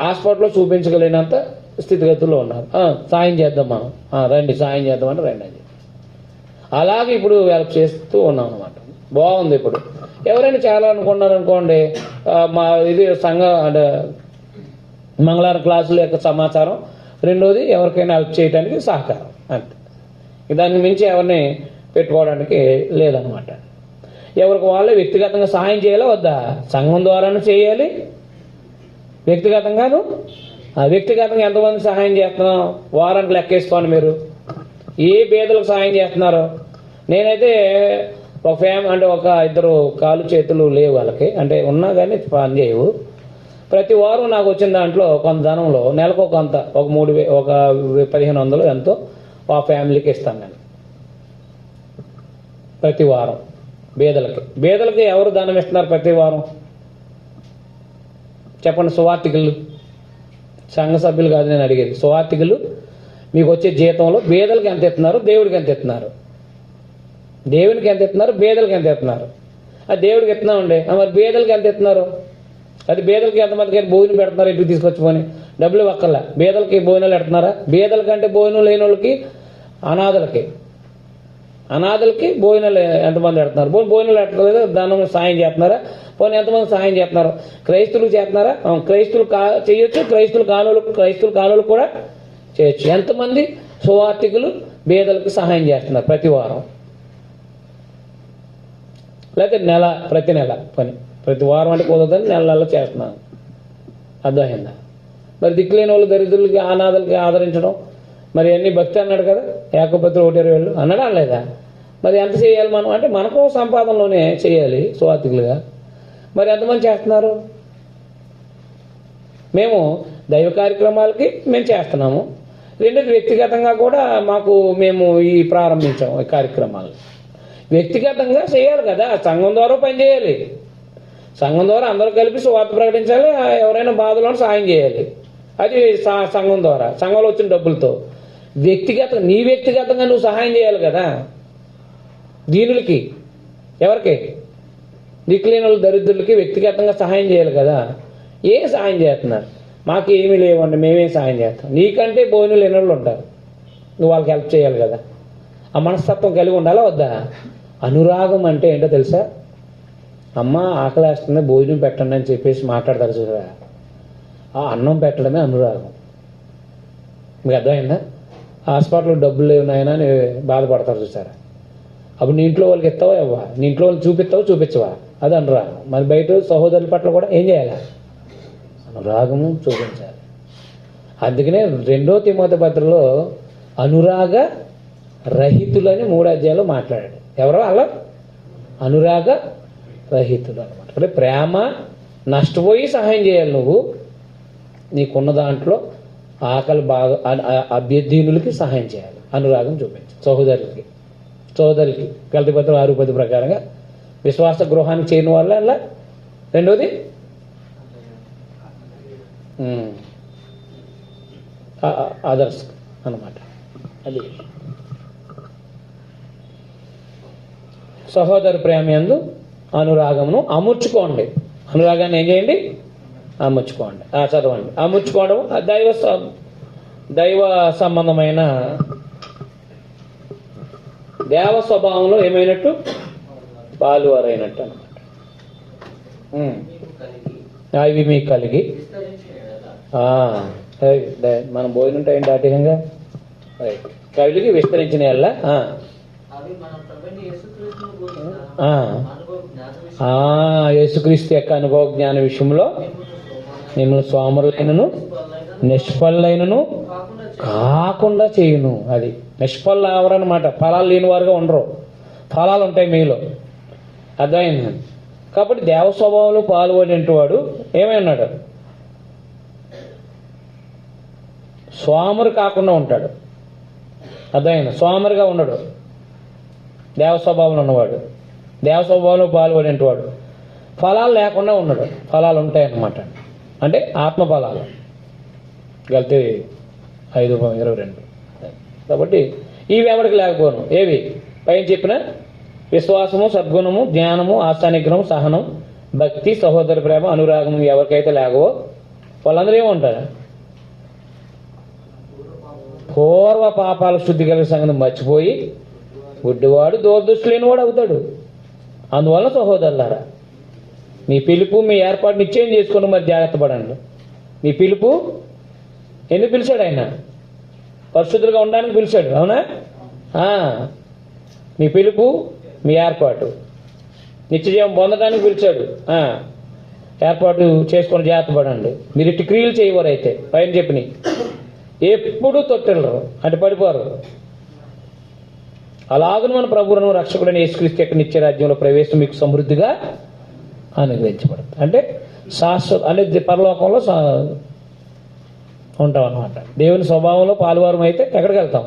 హాస్పిటల్లో చూపించగలిగినంత స్థితిగతుల్లో ఉన్నారు, సాయం చేద్దాం మనం, రండి సాయం చేద్దామంటే రండి అని. అలాగే ఇప్పుడు హెల్ప్ చేస్తూ ఉన్నాం అనమాట. బాగుంది. ఇప్పుడు ఎవరైనా చేయాలనుకున్నారనుకోండి, మా ఇది అంటే మంగళవారం క్లాసుల యొక్క సమాచారం, రెండోది ఎవరికైనా హెల్ప్ చేయడానికి సహకారం, అంతే. దానికి మించి ఎవరిని పెట్టుకోవడానికి లేదనమాట. ఎవరికి వాళ్ళే వ్యక్తిగతంగా సహాయం చేయాలా వద్దా? సంఘం ద్వారాను చేయాలి, వ్యక్తిగతంగాను. వ్యక్తిగతంగా ఎంతమంది సహాయం చేస్తున్నాం వారానికి లెక్కేసుకోండి మీరు. ఏ పేదలకు సహాయం చేస్తున్నారో. నేనైతే ఒక అంటే ఒక 2 కాళ్ళు చేతులు లేవు వాళ్ళకి, అంటే ఉన్నా కానీ పని చేయవు. ప్రతి వారం నాకు వచ్చిన దాంట్లో కొంత ధనంలో నెలకు కొంత ఒక 1,500 ఎంతో ఆ ఫ్యామిలీకి ఇస్తాను నేను ప్రతి వారం. బేదలకి ఎవరు దానం ఇస్తున్నారు ప్రతి వారం? చెప్పండి. సువార్థికులు, సంఘ సభ్యులు కాదు నేను అడిగేది. సువార్థికులు మీకు వచ్చే జీతంలో బేదలకి ఎంత ఇస్తున్నారు, దేవుడికి ఎంత ఇస్తున్నారు? దేవునికి ఎంత ఇస్తున్నారు, బేదలకి ఎంత ఇస్తున్నారు? అది దేవుడికి ఇస్తున్నామండి, మరి బేదలకి ఎంత ఇస్తున్నారు? అది బేదలకి ఎంతమందికి భోజనం పెడుతున్నారు? ఇంటికి తీసుకొచ్చుకొని డబ్బులు ఒక్కర్లా బేదలకి భోజనాలు పెడుతున్నారా? బేదలకంటే భోజనం లేని వాళ్ళకి, అనాథలకి భోజనాలు ఎంతమంది పెడుతున్నారు? భోజనాలు పెట్టలేదు, దానం సాయం చేస్తున్నారా? పోనీ ఎంతమంది సాయం చేస్తున్నారు? క్రైస్తువులు చేస్తున్నారా? క్రైస్తువులు చేయొచ్చు, క్రైస్తువులు కానులు కూడా చేయొచ్చు. ఎంతమంది సువార్థికులు బేదలకు సహాయం చేస్తున్నారు ప్రతి వారం? లేకపోతే ప్రతి నెల పని, ప్రతి వారం అంటే కుదరదని నెల చేస్తున్నాను. అర్థమైందా? మరి దిక్కులేని వాళ్ళు, దరిద్రులకి, అనాథలకి ఆదరించడం, మరి అన్ని భక్తి అన్నాడు కదా, ఏకపత్రి 1:20 అన్నాడా లేదా? మరి ఎంత చేయాలి మనం? అంటే మనకు సంపాదనలోనే చేయాలి సువార్థికులుగా. మరి ఎంతమంది చేస్తున్నారు? మేము దైవ కార్యక్రమాలకి మేము చేస్తున్నాము, రెండోది వ్యక్తిగతంగా కూడా మేము ఈ ప్రారంభించాము ఈ కార్యక్రమాలు. వ్యక్తిగతంగా చేయాలి కదా, సంఘం ద్వారా పనిచేయాలి, సంఘం ద్వారా అందరూ కలిపి సువార్త ప్రకటించాలి, ఎవరైనా బాధలో సాయం చేయాలి, అది సంఘం ద్వారా సంఘంలో వచ్చిన డబ్బులతో. నీ వ్యక్తిగతంగా నువ్వు సహాయం చేయాలి కదా, దీనులకి, ఎవరికి, దిక్కులేని వాళ్ళు, దరిద్రులకి వ్యక్తిగతంగా సహాయం చేయాలి కదా. ఏ సహాయం చేస్తున్నారు? మాకు ఏమీ లేవండి, మేమేం సహాయం చేస్తాం. నీకంటే భోజనం లేని వాళ్ళు ఉంటారు, నువ్వు వాళ్ళకి హెల్ప్ చేయాలి కదా. ఆ మనస్తత్వం కలిగి ఉండాలా వద్దా? అనురాగం అంటే ఏంటో తెలుసా? అమ్మ ఆకలేస్తుంది భోజనం పెట్టండి అని చెప్పేసి మాట్లాడతారు చూసారా, ఆ అన్నం పెట్టడమే అనురాగం. మీకు అర్థమైందా? హాస్పిటల్లో డబ్బులు లేవు నాయనా అని బాధపడతారు చూసారా, అప్పుడు నీ ఇంట్లో వాళ్ళకి ఇస్తావా ఇవ్వా, నీ ఇంట్లో వాళ్ళని చూపించవా, అది అనురాగం. మరి బయట సహోదరుల పట్ల కూడా ఏం చేయాలి? అనురాగము చూపించాలి. అందుకనే 2 తిమోతి పత్రికలో అనురాగ రహితులని 3 అధ్యాయాలు మాట్లాడాడు. ఎవరో అలా అనురాగ రహితులు అనమాట. అంటే ప్రేమ నష్టపోయి సహాయం చేయాలి. నువ్వు నీకున్న దాంట్లో ఆకలి బాగా అభ్యర్థీనులకి సహాయం చేయాలి, అనురాగం చూపించాలి. సహోదరులకి గలతీ పత్రిక 6:10 ప్రకారంగా విశ్వాస గృహానికి చేరిన వాళ్ళ అలా. రెండోది అదర్స్ అన్నమాట. అది సహోదరు ప్రేమ యందు అనురాగమును అమర్చుకోండి. అనురాగాన్ని ఏం చేయండి? అమర్చుకోండి. చదవండి. అమర్చుకోవడం దైవ సంబంధమైన దేవ స్వభావంలో ఏమైనట్టు? పాలువారైనట్టు అనమాట. ఇవి మీకు కలిగి మనం భోజనం టైం దాటికంగా కలిగి విస్తరించిన ఎల్ల యేసుక్రీస్తు యొక్క అనుభవ జ్ఞాన విషయంలో మిమ్మల్ని సోమరులైనను నిష్ఫలైనను కాకుండా చేయును. అది నిష్ఫల ఎవరన్నమాట, ఫలాలు లేని వారుగా ఉండరు, ఫలాలు ఉంటాయి మీలో. అర్థమైంది? కాబట్టి దేవ స్వభావంలో పాల్గొనేటి వాడు ఏమైనాడు? సోమరు కాకుండా ఉంటాడు. అర్థమైంది? సోమరుగా ఉండడు దేవ స్వభావంలో ఉన్నవాడు. దేవ స్వభావంలో పాల్గొనేటి వాడు ఫలాలు లేకుండా ఉండడు. ఫలాలు ఉంటాయన్నమాట, అంటే ఆత్మ ఫలాలు. గలతీ 5:22. కాబట్టి ఇవి ఎవరికి లేకపోను. ఏవి? పైన చెప్పిన విశ్వాసము, సద్గుణము, జ్ఞానము, ఆస్థానిగ్రహం, సహనం, భక్తి, సహోదర ప్రేమ, అనురాగము ఎవరికైతే లేకవో వాళ్ళందరూ ఏమంటారు? పూర్వ పాపాల శుద్ధి కలిగిన సంగతి మర్చిపోయి గుడ్డివాడు దూరదృష్టి లేనివాడు అవుతాడు. అందువల్ల సహోదరులారా, మీ పిలుపు, మీ ఏర్పాటు నిశ్చయం చేసుకుని మరి జాగ్రత్త పడండి. మీ పిలుపు ఎందుకు పిలిచాడు? ఆయన పరిశుద్ధులుగా ఉండడానికి పిలిచాడు. అవునా? మీ పిలుపు, మీ ఏర్పాటు నిత్యజీవం పొందడానికి పిలిచాడు. ఏర్పాటు చేసుకొని జాగ్రత్త పడండి. మీరు ఇటు క్రియలు చేయవారైతే పైన చెప్పినాయి ఎప్పుడు తొట్టెలరు అంటే పడిపోరు. అలాగను మన ప్రభువును రక్షకుడైన యేసుక్రీస్తు యొక్క నిత్య రాజ్యంలో ప్రవేశం మీకు సమృద్ధిగా అనుగ్రహించబడుతుంది. అంటే శాశ్వత అంటే పరలోకంలో ఉంటాం అన్నమాట. దేవుని స్వభావంలో పాలువారం అయితే ఎక్కడికి వెళ్తాం?